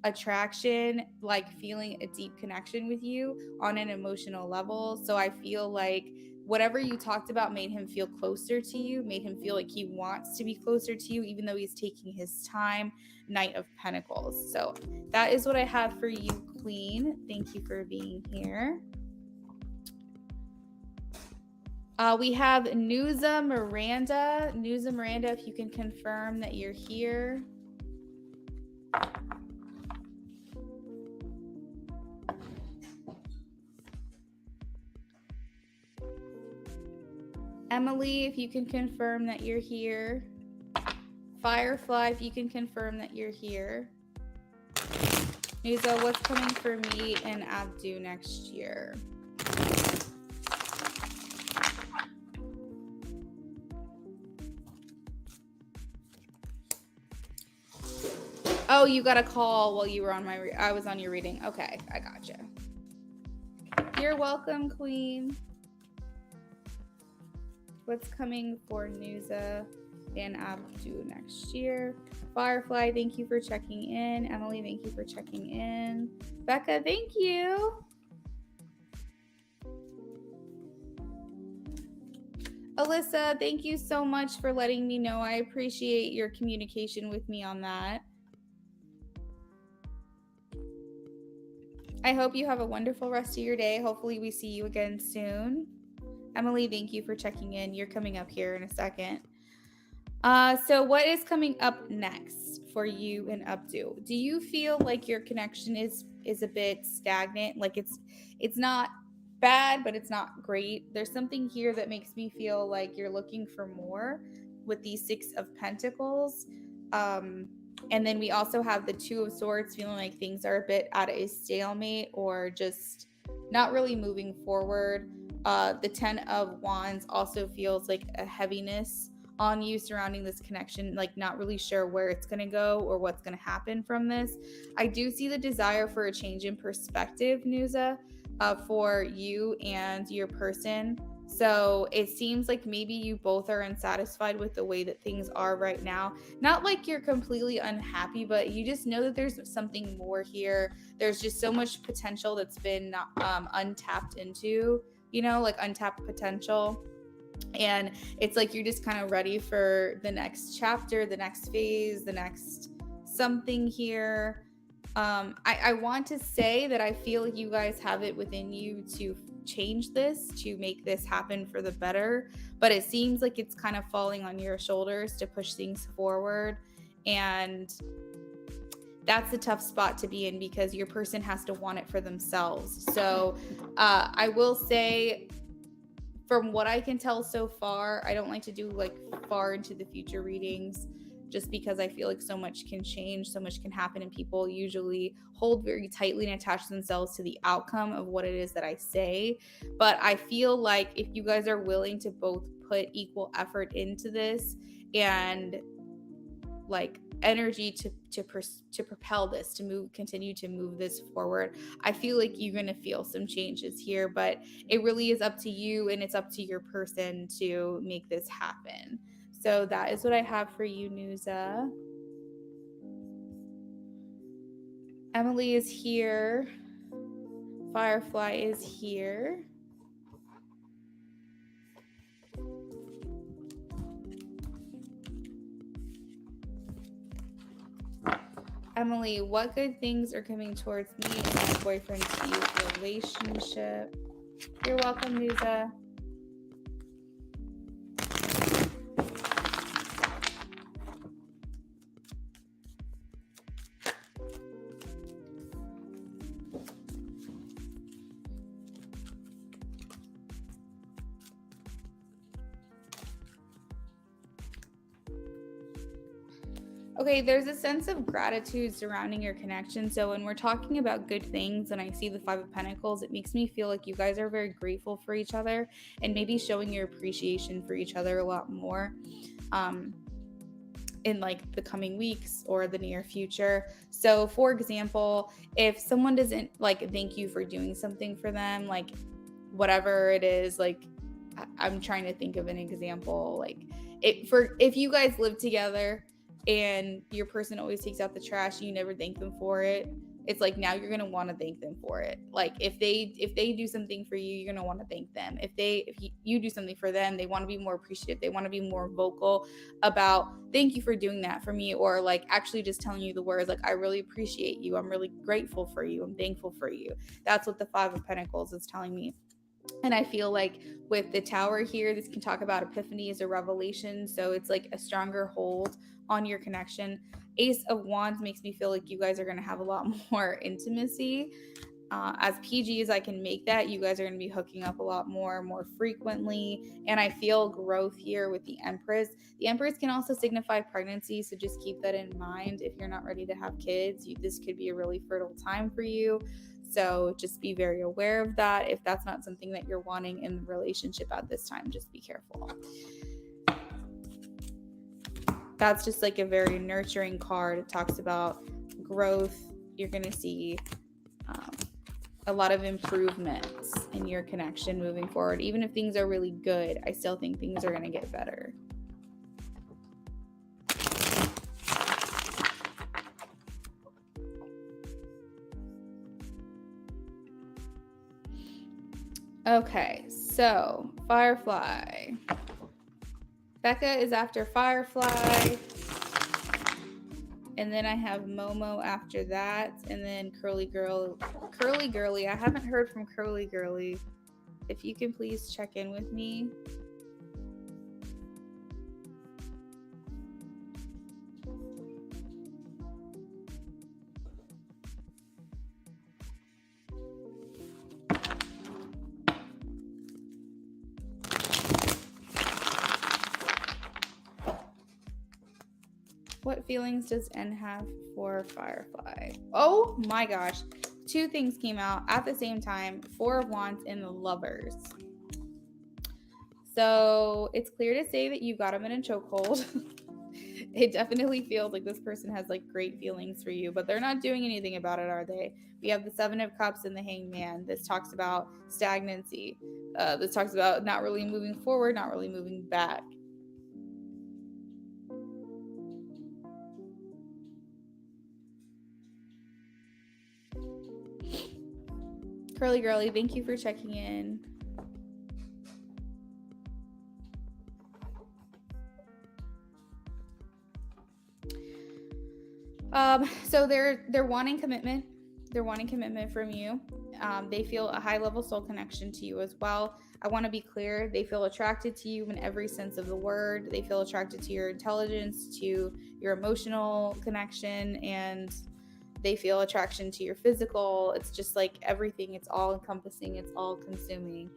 attraction, like feeling a deep connection with you on an emotional level. So I feel like whatever you talked about made him feel closer to you, made him feel like he wants to be closer to you, even though he's taking his time. Knight of Pentacles. So that is what I have for you, Queen. Thank you for being here. We have Nuza Miranda. Nuza Miranda, if you can confirm that you're here. Emily, if you can confirm that you're here. Firefly, if you can confirm that you're here. Nuza, what's coming for me and Abdu next year? Oh, you got a call while you were on I was on your reading. Okay, I gotcha. You're welcome, Queen. What's coming for Nuza and Abdu next year? Firefly, thank you for checking in. Emily, thank you for checking in. Becca, thank you. Alyssa, thank you so much for letting me know. I appreciate your communication with me on that. I hope you have a wonderful rest of your day. Hopefully we see you again soon. Emily, thank you for checking in. You're coming up here in a second. So what is coming up next for you and Abdu? Do you feel like your connection is a bit stagnant? Like it's not bad, but it's not great. There's something here that makes me feel like you're looking for more with these 6 of Pentacles. And then we also have the 2 of Swords, feeling like things are a bit at a stalemate or just not really moving forward. The 10 of Wands also feels like a heaviness on you surrounding this connection, like not really sure where it's going to go or what's going to happen from this. I do see the desire for a change in perspective, Nuza, for you and your person. So it seems like maybe you both are unsatisfied with the way that things are right now. Not like you're completely unhappy, but you just know that there's something more here. There's just so much potential that's been untapped into, like untapped potential. And it's like you're just kind of ready for the next chapter, the next phase, the next something here. I want to say that I feel like you guys have it within you to change this, to make this happen for the better, but it seems like it's kind of falling on your shoulders to push things forward. And that's a tough spot to be in because your person has to want it for themselves. So I will say, from what I can tell so far, I don't like to do like far into the future readings just because I feel like so much can change, so much can happen, and people usually hold very tightly and attach themselves to the outcome of what it is that I say. But I feel like if you guys are willing to both put equal effort into this and like energy to propel this, to continue to move this forward, I feel like you're going to feel some changes here, but it really is up to you and it's up to your person to make this happen. So that is what I have for you, Nusa. Emily is here. Firefly is here. Emily, what good things are coming towards me and my boyfriend to youth relationship? You're welcome, Nusa. Okay, there's a sense of gratitude surrounding your connection. So when we're talking about good things and I see the Five of Pentacles, it makes me feel like you guys are very grateful for each other and maybe showing your appreciation for each other a lot more in like the coming weeks or the near future. So for example, if someone doesn't like thank you for doing something for them, like whatever it is, like I'm trying to think of an example, like if you guys live together and your person always takes out the trash and you never thank them for it, it's like now you're gonna want to thank them for it. Like if they do something for you, you're gonna want to thank them. If you do something for them, they want to be more appreciative. They want to be more vocal about thank you for doing that for me, or like actually just telling you the words like I really appreciate you. I'm really grateful for you. I'm thankful for you. That's what the Five of Pentacles is telling me. And I feel like with the Tower here, this can talk about epiphany as a revelation. So it's like a stronger hold on your connection. Ace of Wands makes me feel like you guys are going to have a lot more intimacy. As PG as I can make that, you guys are going to be hooking up a lot more frequently. And I feel growth here with the Empress. The Empress can also signify pregnancy, so just keep that in mind. If you're not ready to have kids, this could be a really fertile time for you. So just be very aware of that. If that's not something that you're wanting in the relationship at this time, just be careful. That's just like a very nurturing card. It talks about growth. You're going to see a lot of improvements in your connection moving forward. Even if things are really good, I still think things are going to get better. Okay, so Firefly. Becca is after Firefly. And then I have Momo after that. And then Curly Girly. I haven't heard from Curly Girly. If you can please check in with me. What feelings does N have for Firefly? Oh my gosh. Two things came out at the same time. Four of Wands and the Lovers. So it's clear to say that you got him in a chokehold. It definitely feels like this person has like great feelings for you, but they're not doing anything about it, are they? We have the Seven of Cups and the Hangman. This talks about stagnancy. This talks about not really moving forward, not really moving back. Curly Girly, thank you for checking in. So they're wanting commitment. They're wanting commitment from you. They feel a high level soul connection to you as well. I want to be clear. They feel attracted to you in every sense of the word. They feel attracted to your intelligence, to your emotional connection, and they feel attraction to your physical. It's just like everything. It's all encompassing. It's all consuming.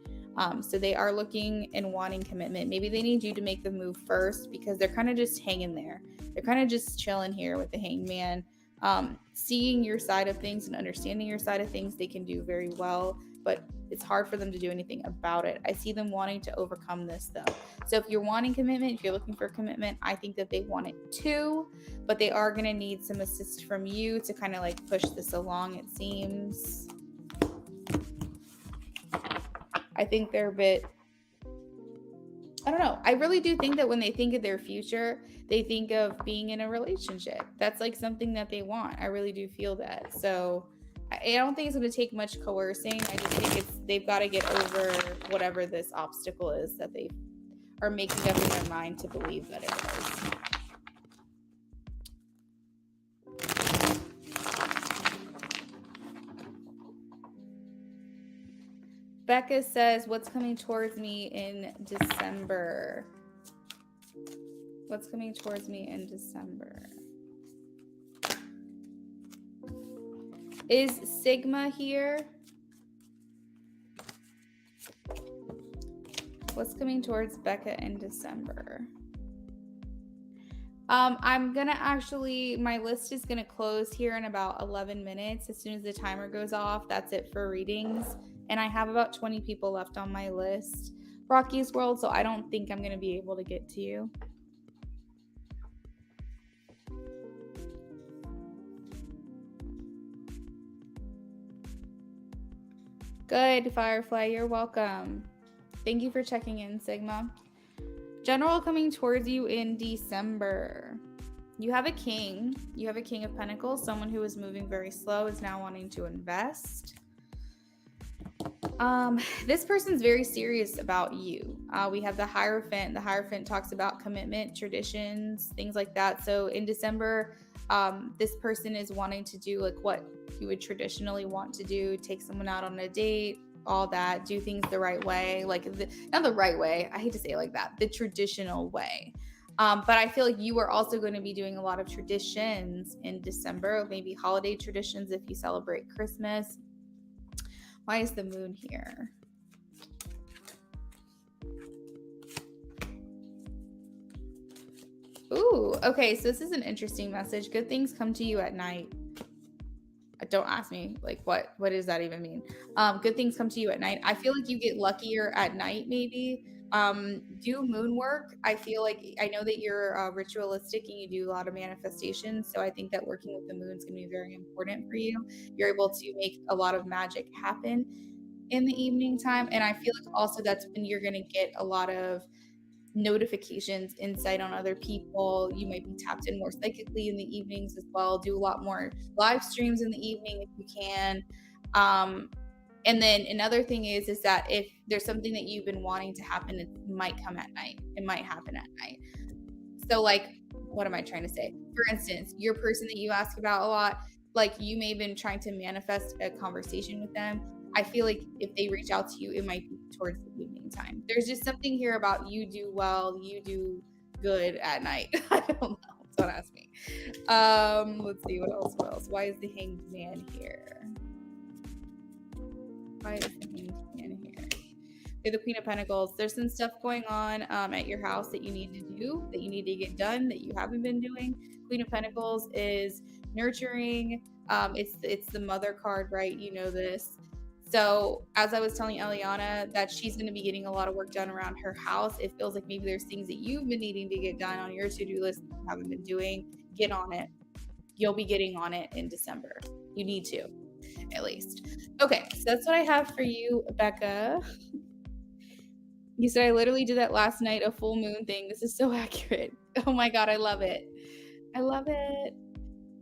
So they are looking and wanting commitment. Maybe they need you to make the move first because they're kind of just hanging there. They're kind of just chilling here with the Hangman. Seeing your side of things and understanding your side of things, they can do very well, but it's hard for them to do anything about it. I see them wanting to overcome this though. So if you're wanting commitment, if you're looking for commitment, I think that they want it too, but they are going to need some assist from you to kind of like push this along, it seems. I think they're a bit, I don't know. I really do think that when they think of their future, they think of being in a relationship. That's like something that they want. I really do feel that. So I don't think it's going to take much coercing. I just think they've got to get over whatever this obstacle is that they are making up in their mind to believe that it is. Becca says, what's coming towards me in December? What's coming towards me in December? Is Sigma here? What's coming towards Becca in December? I'm gonna actually, my list is gonna close here in about 11 minutes. As soon as the timer goes off, that's it for readings. And I have about 20 people left on my list, Rocky's World, so I don't think I'm gonna be able to get to you. Good, Firefly, you're welcome. Thank you for checking in, Sigma. General coming towards you in December. You have a king. You have a King of Pentacles. Someone who is moving very slow is now wanting to invest. This person's very serious about you. We have the Hierophant. The Hierophant talks about commitment, traditions, things like that. So in December, this person is wanting to do like what you would traditionally want to do, take someone out on a date, all that, do things the right way, like not the right way. I hate to say it like that, the traditional way. But I feel like you are also going to be doing a lot of traditions in December, maybe holiday traditions if you celebrate Christmas. Why is the moon here? Ooh, okay, so this is an interesting message. Good things come to you at night. Don't ask me, like, what does that even mean? Good things come to you at night. I feel like you get luckier at night, maybe. Do moon work. I feel like, I know that you're ritualistic and you do a lot of manifestations, so I think that working with the moon is going to be very important for you. You're able to make a lot of magic happen in the evening time, and I feel like also that's when you're going to get a lot of notifications, insight on other people. You might be tapped in more psychically in the evenings as well. Do a lot more live streams in the evening if you can. And then another thing is that if there's something that you've been wanting to happen, it might come at night. It might happen at night. So like, what am I trying to say? For instance, your person that you ask about a lot, like you may have been trying to manifest a conversation with them. I feel like if they reach out to you, it might be towards the evening time. There's just something here about you do well, you do good at night. I don't know. Don't ask me. Let's see what else. Why is the Hanged Man here? Why is the Hanged Man here? Okay, the Queen of Pentacles. There's some stuff going on at your house that you need to do, that you need to get done, that you haven't been doing. Queen of Pentacles is nurturing. It's the mother card, right? You know this. So as I was telling Eliana that she's going to be getting a lot of work done around her house, it feels like maybe there's things that you've been needing to get done on your to-do list that you haven't been doing. Get on it. You'll be getting on it in December. You need to, at least. Okay, so that's what I have for you, Becca. You said I literally did that last night, a full moon thing. This is so accurate. Oh my God, I love it. I love it.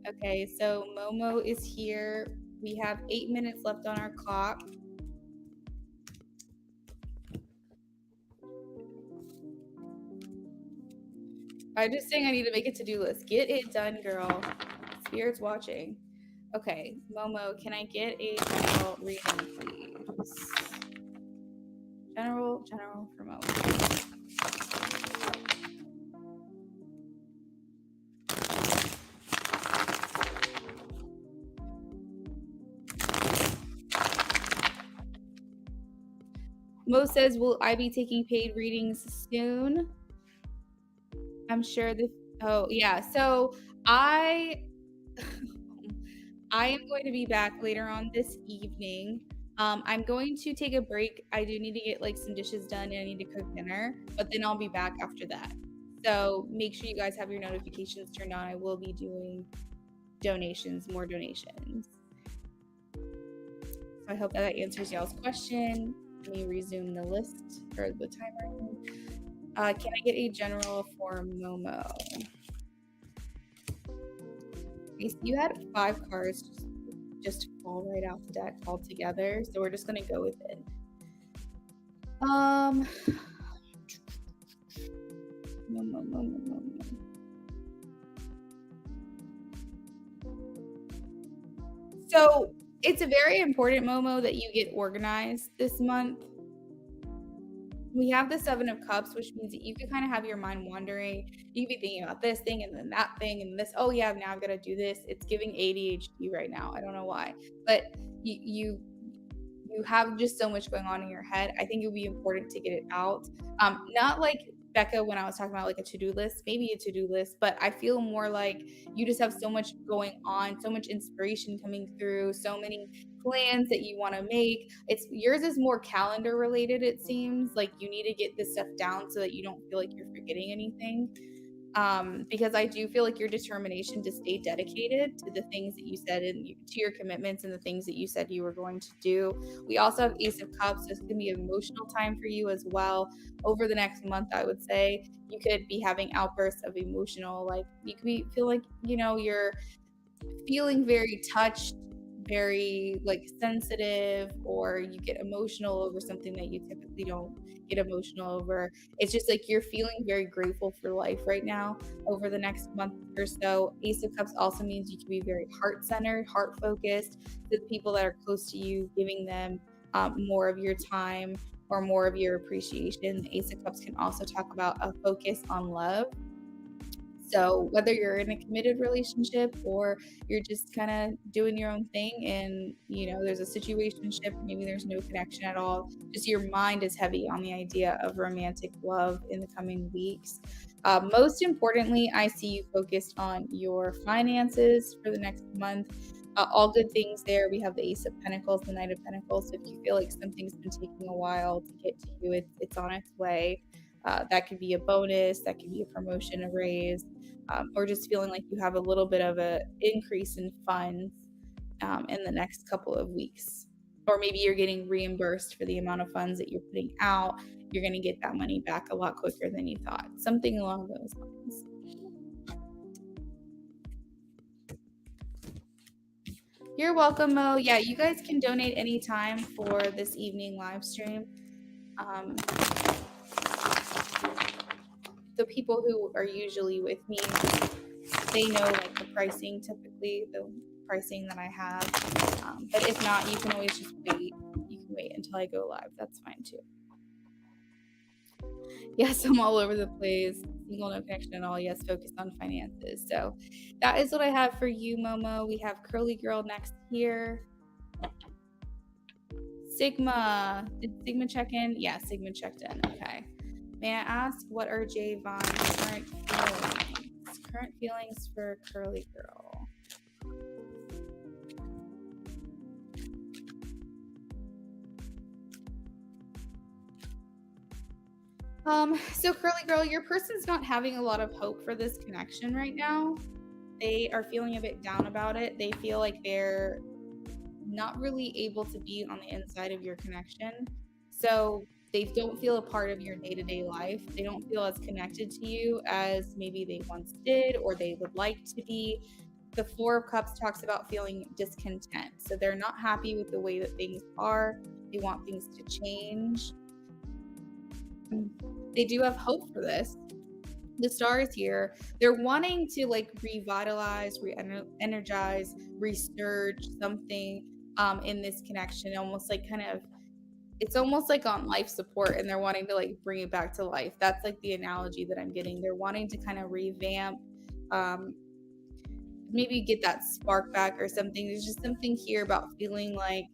Okay, so Momo is here. We have 8 minutes left on our clock. I'm just saying I need to make a to-do list. Get it done, girl. Spirit's watching. Okay, Momo, can I get a general reading, please? General for Momo. Mo says, will I be taking paid readings soon? I'm sure this, oh yeah. So I am going to be back later on this evening. I'm going to take a break. I do need to get like some dishes done and I need to cook dinner, but then I'll be back after that. So make sure you guys have your notifications turned on. I will be doing donations, more donations. So I hope that answers y'all's question. Let me resume the list or the timer. Can I get a general for Momo? Okay, so you had 5 cards just fall right out the deck altogether, so we're just gonna go with it. Momo. So it's a very important, Momo, that you get organized this month. We have the 7 of Cups, which means that you can kind of have your mind wandering. You can be thinking about this thing and then that thing and this. Oh yeah, now I've got to do this. It's giving ADHD right now. I don't know why, but you have just so much going on in your head. I think it would be important to get it out. Not like Becca when I was talking about like a to-do list, maybe a to-do list, but I feel more like you just have so much going on, so much inspiration coming through, so many plans that you want to make. It's yours is more calendar related, it seems. Like you need to get this stuff down so that you don't feel like you're forgetting anything. Because I do feel like your determination to stay dedicated to the things that you said and to your commitments and the things that you said you were going to do. We also have Ace of Cups, so it's going to be an emotional time for you as well. Over the next month, I would say you could be having outbursts of emotional, like you could feel like you're feeling very touched, very like sensitive, or you get emotional over something that you typically don't get emotional over. It's just like you're feeling very grateful for life right now over the next month or so. Ace of Cups also means you can be very heart-centered, heart-focused, the people that are close to you, giving them more of your time or more of your appreciation. The Ace of Cups can also talk about a focus on love. So whether you're in a committed relationship or you're just kind of doing your own thing and there's a situationship, maybe there's no connection at all, just your mind is heavy on the idea of romantic love in the coming weeks. Most importantly, I see you focused on your finances for the next month. All good things there. We have the Ace of Pentacles, the Knight of Pentacles. So if you feel like something's been taking a while to get to you, it's on its way. That could be a bonus, that could be a promotion, a raise, or just feeling like you have a little bit of an increase in funds in the next couple of weeks. Or maybe you're getting reimbursed for the amount of funds that you're putting out. You're going to get that money back a lot quicker than you thought. Something along those lines. You're welcome, Mo. Yeah, you guys can donate anytime for this evening live stream. The people who are usually with me, they know like the pricing, typically the pricing that I have. But if not, you can always just wait. You can wait until I go live. That's fine too. Yes, I'm all over the place. Single, no connection at all. Yes, focus on finances. So that is what I have for you, Momo. We have Curly Girl next here. Sigma. Did Sigma check in? Yeah, Sigma checked in. Okay. May I ask, what are Javon's current feelings? Current feelings for Curly Girl. So Curly Girl, your person's not having a lot of hope for this connection right now. They are feeling a bit down about it. They feel like they're not really able to be on the inside of your connection. So they don't feel a part of your day-to-day life. They don't feel as connected to you as maybe they once did or they would like to be. The Four of Cups talks about feeling discontent. So they're not happy with the way that things are. They want things to change. They do have hope for this. The star is here. They're wanting to like revitalize, re-energize, resurge something in this connection, almost like kind of, it's almost like on life support, and they're wanting to like bring it back to life. That's like the analogy that I'm getting. They're wanting to kind of revamp, um, maybe get that spark back or something. There's just something here about feeling like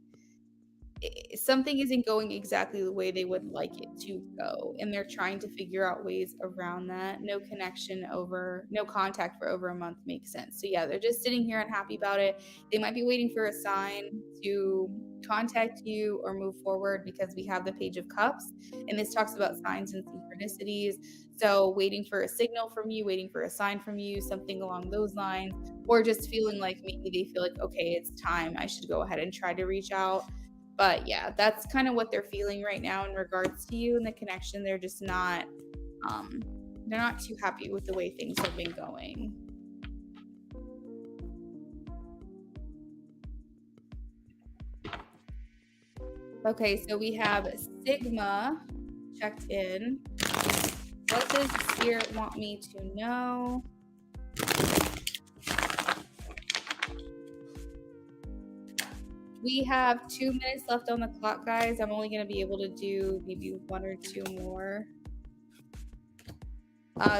something isn't going exactly the way they would like it to go, and they're trying to figure out ways around that. No contact for over a month makes sense. So yeah, they're just sitting here unhappy about it. They might be waiting for a sign to contact you or move forward, because we have the Page of Cups, and this talks about signs and synchronicities. So waiting for a signal from you, waiting for a sign from you, something along those lines, or just feeling like maybe they feel like, okay, it's time, I should go ahead and try to reach out. But yeah, that's kind of what they're feeling right now in regards to you and the connection. They're just not they're not too happy with the way things have been going. Okay, so we have Sigma checked in. What does Spirit want me to know? We have 2 minutes left on the clock, guys. I'm only going to be able to do maybe 1 or 2 more.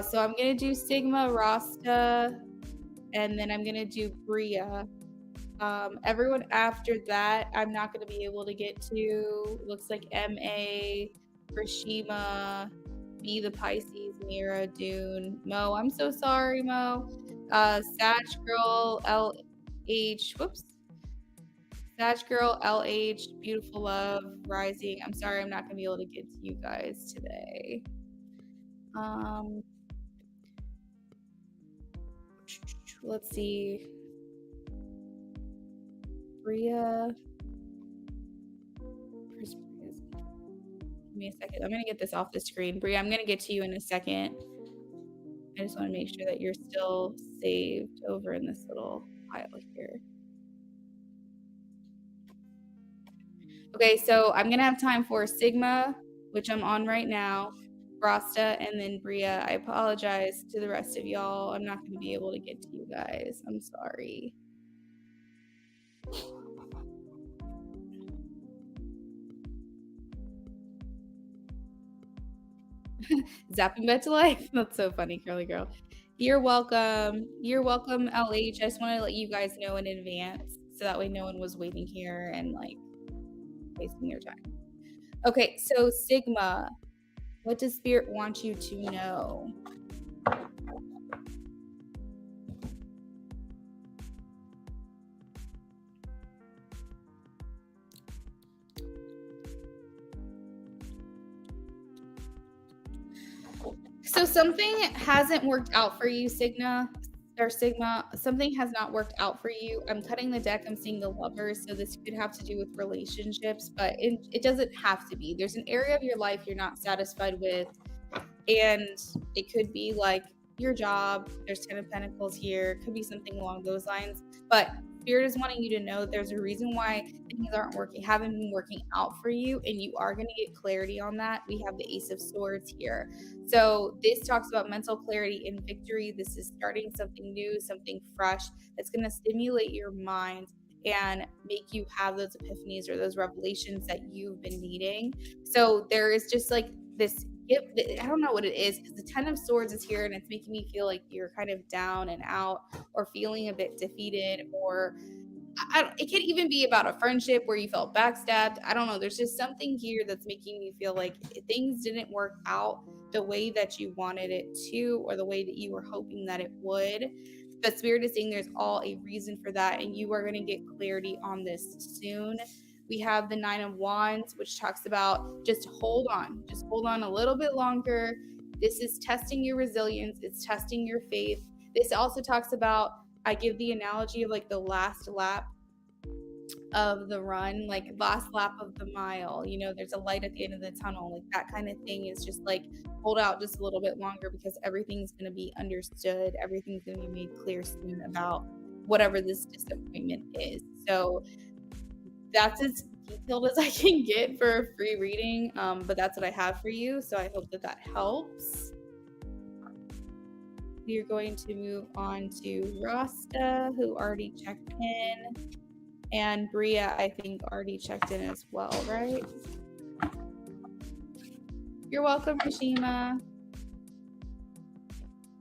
So I'm going to do Sigma, Rasta, and then I'm going to do Bria. Everyone after that, I'm not going to be able to get to. Looks like MA, Rashima, B the Pisces, Mira, Dune, Mo. I'm so sorry, Mo. Sag Girl, LH. Whoops. Sag Girl, LH, Beautiful Love, Rising. I'm sorry, I'm not going to be able to get to you guys today. Let's see. Bria. Give me a second. I'm going to get this off the screen. Bria, I'm going to get to you in a second. I just want to make sure that you're still saved over in this little pile here. Okay, so I'm going to have time for Sigma, which I'm on right now, Rasta, and then Bria. I apologize to the rest of y'all. I'm not going to be able to get to you guys. I'm sorry. Zapping back to life. That's so funny, Curly Girl. You're welcome. You're welcome, LH. I just want to let you guys know in advance so that way no one was waiting here and like wasting their time. Okay, so Sigma, what does Spirit want you to know? So something hasn't worked out for you, Sigma. Something has not worked out for you. I'm cutting the deck. I'm seeing the Lovers. So this could have to do with relationships, but it doesn't have to be. There's an area of your life you're not satisfied with, and it could be like your job. There's 10 of Pentacles here. It could be something along those lines. But Spirit is wanting you to know there's a reason why things haven't been working out for you, and you are going to get clarity on that. We have the Ace of Swords here. So this talks about mental clarity and victory. This is starting something new, something fresh that's going to stimulate your mind and make you have those epiphanies or those revelations that you've been needing. So there is just like this I don't know what it is, because the 10 of Swords is here and it's making me feel like you're kind of down and out or feeling a bit defeated, or it could even be about a friendship where you felt backstabbed. I don't know. There's just something here that's making me feel like things didn't work out the way that you wanted it to, or the way that you were hoping that it would. But Spirit is saying there's all a reason for that, and you are going to get clarity on this soon. We have the Nine of Wands, which talks about just hold on a little bit longer. This is testing your resilience, it's testing your faith. This also talks about, I give the analogy of like the last lap of the run, like last lap of the mile. You know, there's a light at the end of the tunnel. Like that kind of thing is just like hold out just a little bit longer because everything's going to be understood. Everything's going to be made clear soon about whatever this disappointment is. So that's as detailed as I can get for a free reading. But that's what I have for you. So I hope that that helps. We're going to move on to Rasta, who already checked in. And Bria, I think, already checked in as well, right? You're welcome, Kashima.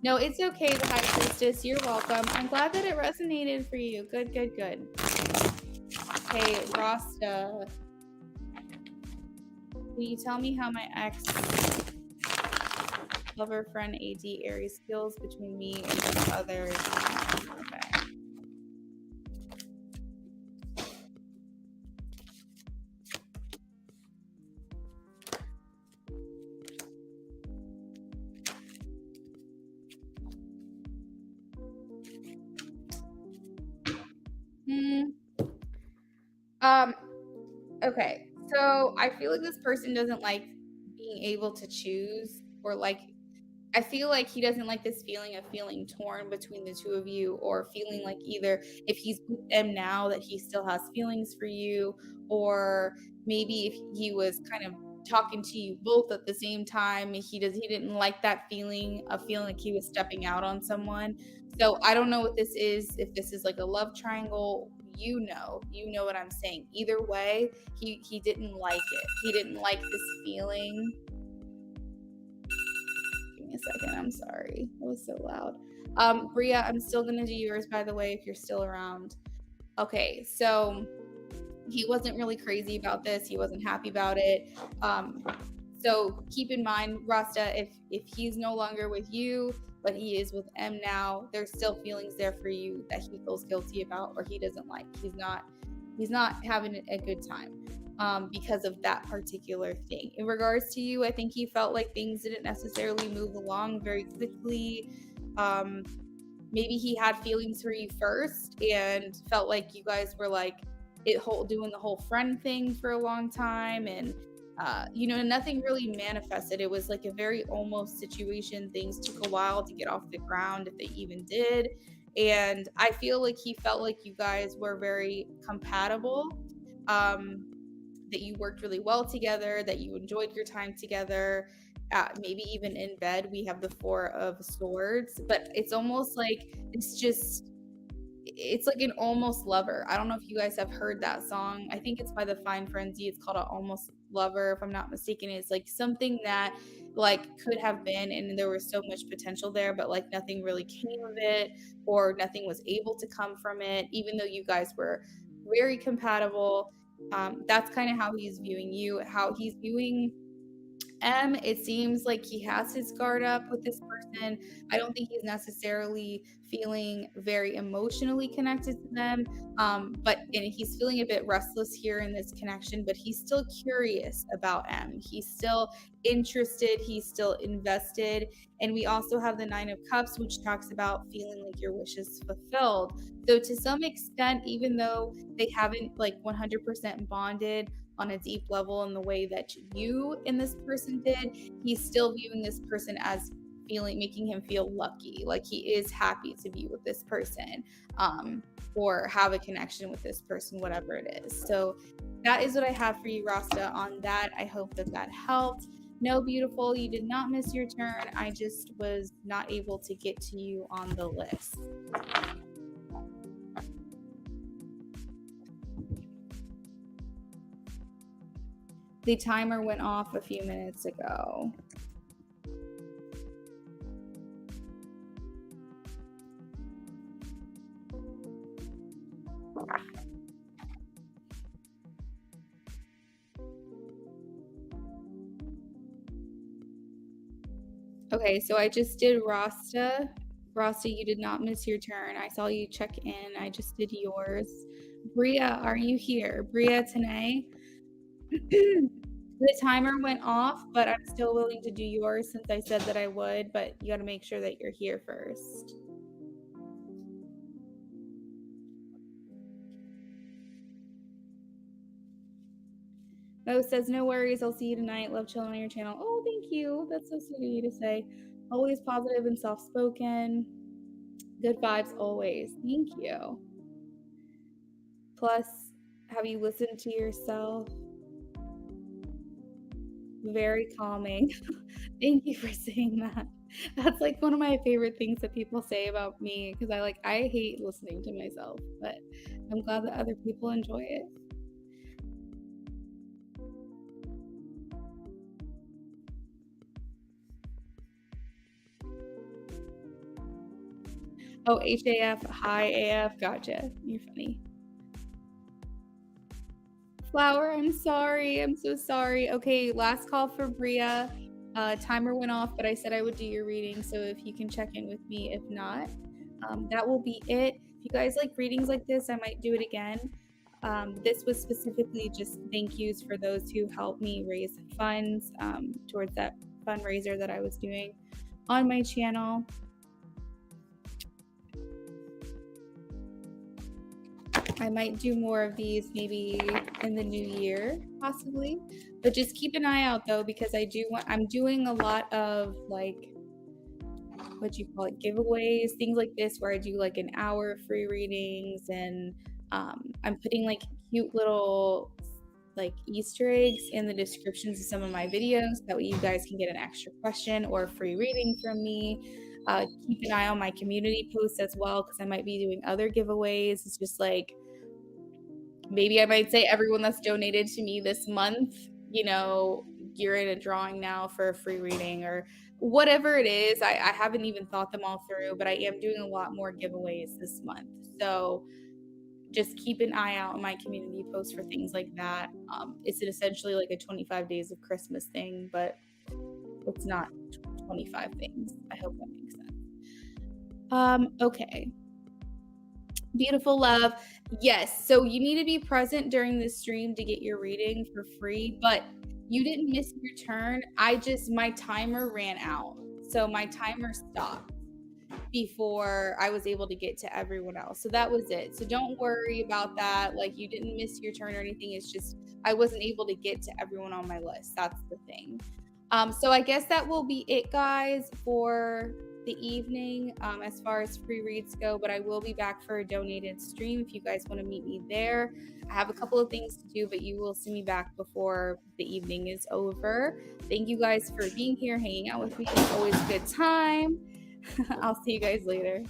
No, it's okay, the High Priestess. You're welcome. I'm glad that it resonated for you. Good, good, good. Hey, Rasta. Can you tell me how my ex lover friend AD Aries feels between me and some others? Okay. Okay, so I feel like this person doesn't like being able to choose, or like I feel like he doesn't like this feeling of feeling torn between the two of you, or feeling like either if he's with them now that he still has feelings for you, or maybe if he was kind of talking to you both at the same time, he didn't like that feeling of feeling like he was stepping out on someone. So I don't know what this is, if this is like a love triangle. You know what I'm saying. Either way, he didn't like it. He didn't like this feeling. Give me a second. I'm sorry. It was so loud. Bria, I'm still gonna do yours, by the way, if you're still around. Okay, so he wasn't really crazy about this. He wasn't happy about it. So keep in mind, Rasta, if he's no longer with you, but he is with M now, there's still feelings there for you that he feels guilty about, or he doesn't like. He's not having a good time because of that particular thing. In regards to you, I think he felt like things didn't necessarily move along very quickly. Maybe he had feelings for you first and felt like you guys were like doing the whole friend thing for a long time, and nothing really manifested. It was like a very almost situation. Things took a while to get off the ground, if they even did. And I feel like he felt like you guys were very compatible, that you worked really well together, that you enjoyed your time together, maybe even in bed. We have the Four of Swords, but it's almost like it's like an almost lover. I don't know if you guys have heard that song. I think it's by the Fine Frenzy. It's called an almost lover, if I'm not mistaken. It's like something that like could have been, and there was so much potential there, but like nothing really came of it, or nothing was able to come from it, even though you guys were very compatible. That's kind of how he's viewing you, how he's viewing M. It seems like he has his guard up with this person. I don't think he's necessarily feeling very emotionally connected to them, and he's feeling a bit restless here in this connection, but he's still curious about M. He's still interested, he's still invested. And we also have the Nine of Cups, which talks about feeling like your wish is fulfilled. So to some extent, even though they haven't like 100% bonded on a deep level in the way that you and this person did, he's still viewing this person as making him feel lucky, like he is happy to be with this person, or have a connection with this person, whatever it is. So that is what I have for you, Rasta, on that. I hope that that helped. No, beautiful, you did not miss your turn. I just was not able to get to you on the list. The timer went off a few minutes ago. Okay, so I just did Rasta. Rasta, you did not miss your turn. I saw you check in. I just did yours. Bria, are you here? Bria Tanae. The timer went off, but I'm still willing to do yours since I said that I would, but you got to make sure that you're here first. Mo says, no worries. I'll see you tonight. Love chilling on your channel. Oh, thank you. That's so sweet of you to say. Always positive and soft spoken. Good vibes always. Thank you. Plus, have you listened to yourself? Very calming. Thank you for saying that. That's like one of my favorite things that people say about me because I hate listening to myself, but I'm glad that other people enjoy it. Oh, HAF, hi AF, gotcha. You're funny. Flower, I'm sorry. I'm so sorry. Okay, last call for Bria. Timer went off, but I said I would do your reading, so if you can check in with me. If not, that will be it. If you guys like readings like this, I might do it again. This was specifically just thank yous for those who helped me raise funds towards that fundraiser that I was doing on my channel. I might do more of these maybe in the new year, possibly. But just keep an eye out though, because I'm doing a lot of like, what you call it, giveaways, things like this, where I do like an hour free readings, and I'm putting like cute little like Easter eggs in the descriptions of some of my videos. That way you guys can get an extra question or a free reading from me. Keep an eye on my community posts as well, because I might be doing other giveaways. It's just like, maybe I might say everyone that's donated to me this month, you're in a drawing now for a free reading or whatever it is. I haven't even thought them all through, but I am doing a lot more giveaways this month. So just keep an eye out on my community posts for things like that. It's essentially like a 25 days of Christmas thing, but it's not 25 things. I hope that makes sense. Okay. Beautiful love. Yes. So you need to be present during the stream to get your reading for free, but you didn't miss your turn. My timer ran out. So my timer stopped before I was able to get to everyone else. So that was it. So don't worry about that. Like, you didn't miss your turn or anything. It's just I wasn't able to get to everyone on my list. That's the thing. So I guess that will be it, guys, for the evening as far as free reads go, but I will be back for a donated stream if you guys want to meet me there. I have a couple of things to do, but you will see me back before the evening is over. Thank you guys for being here, hanging out with me. It's always a good time. I'll see you guys later.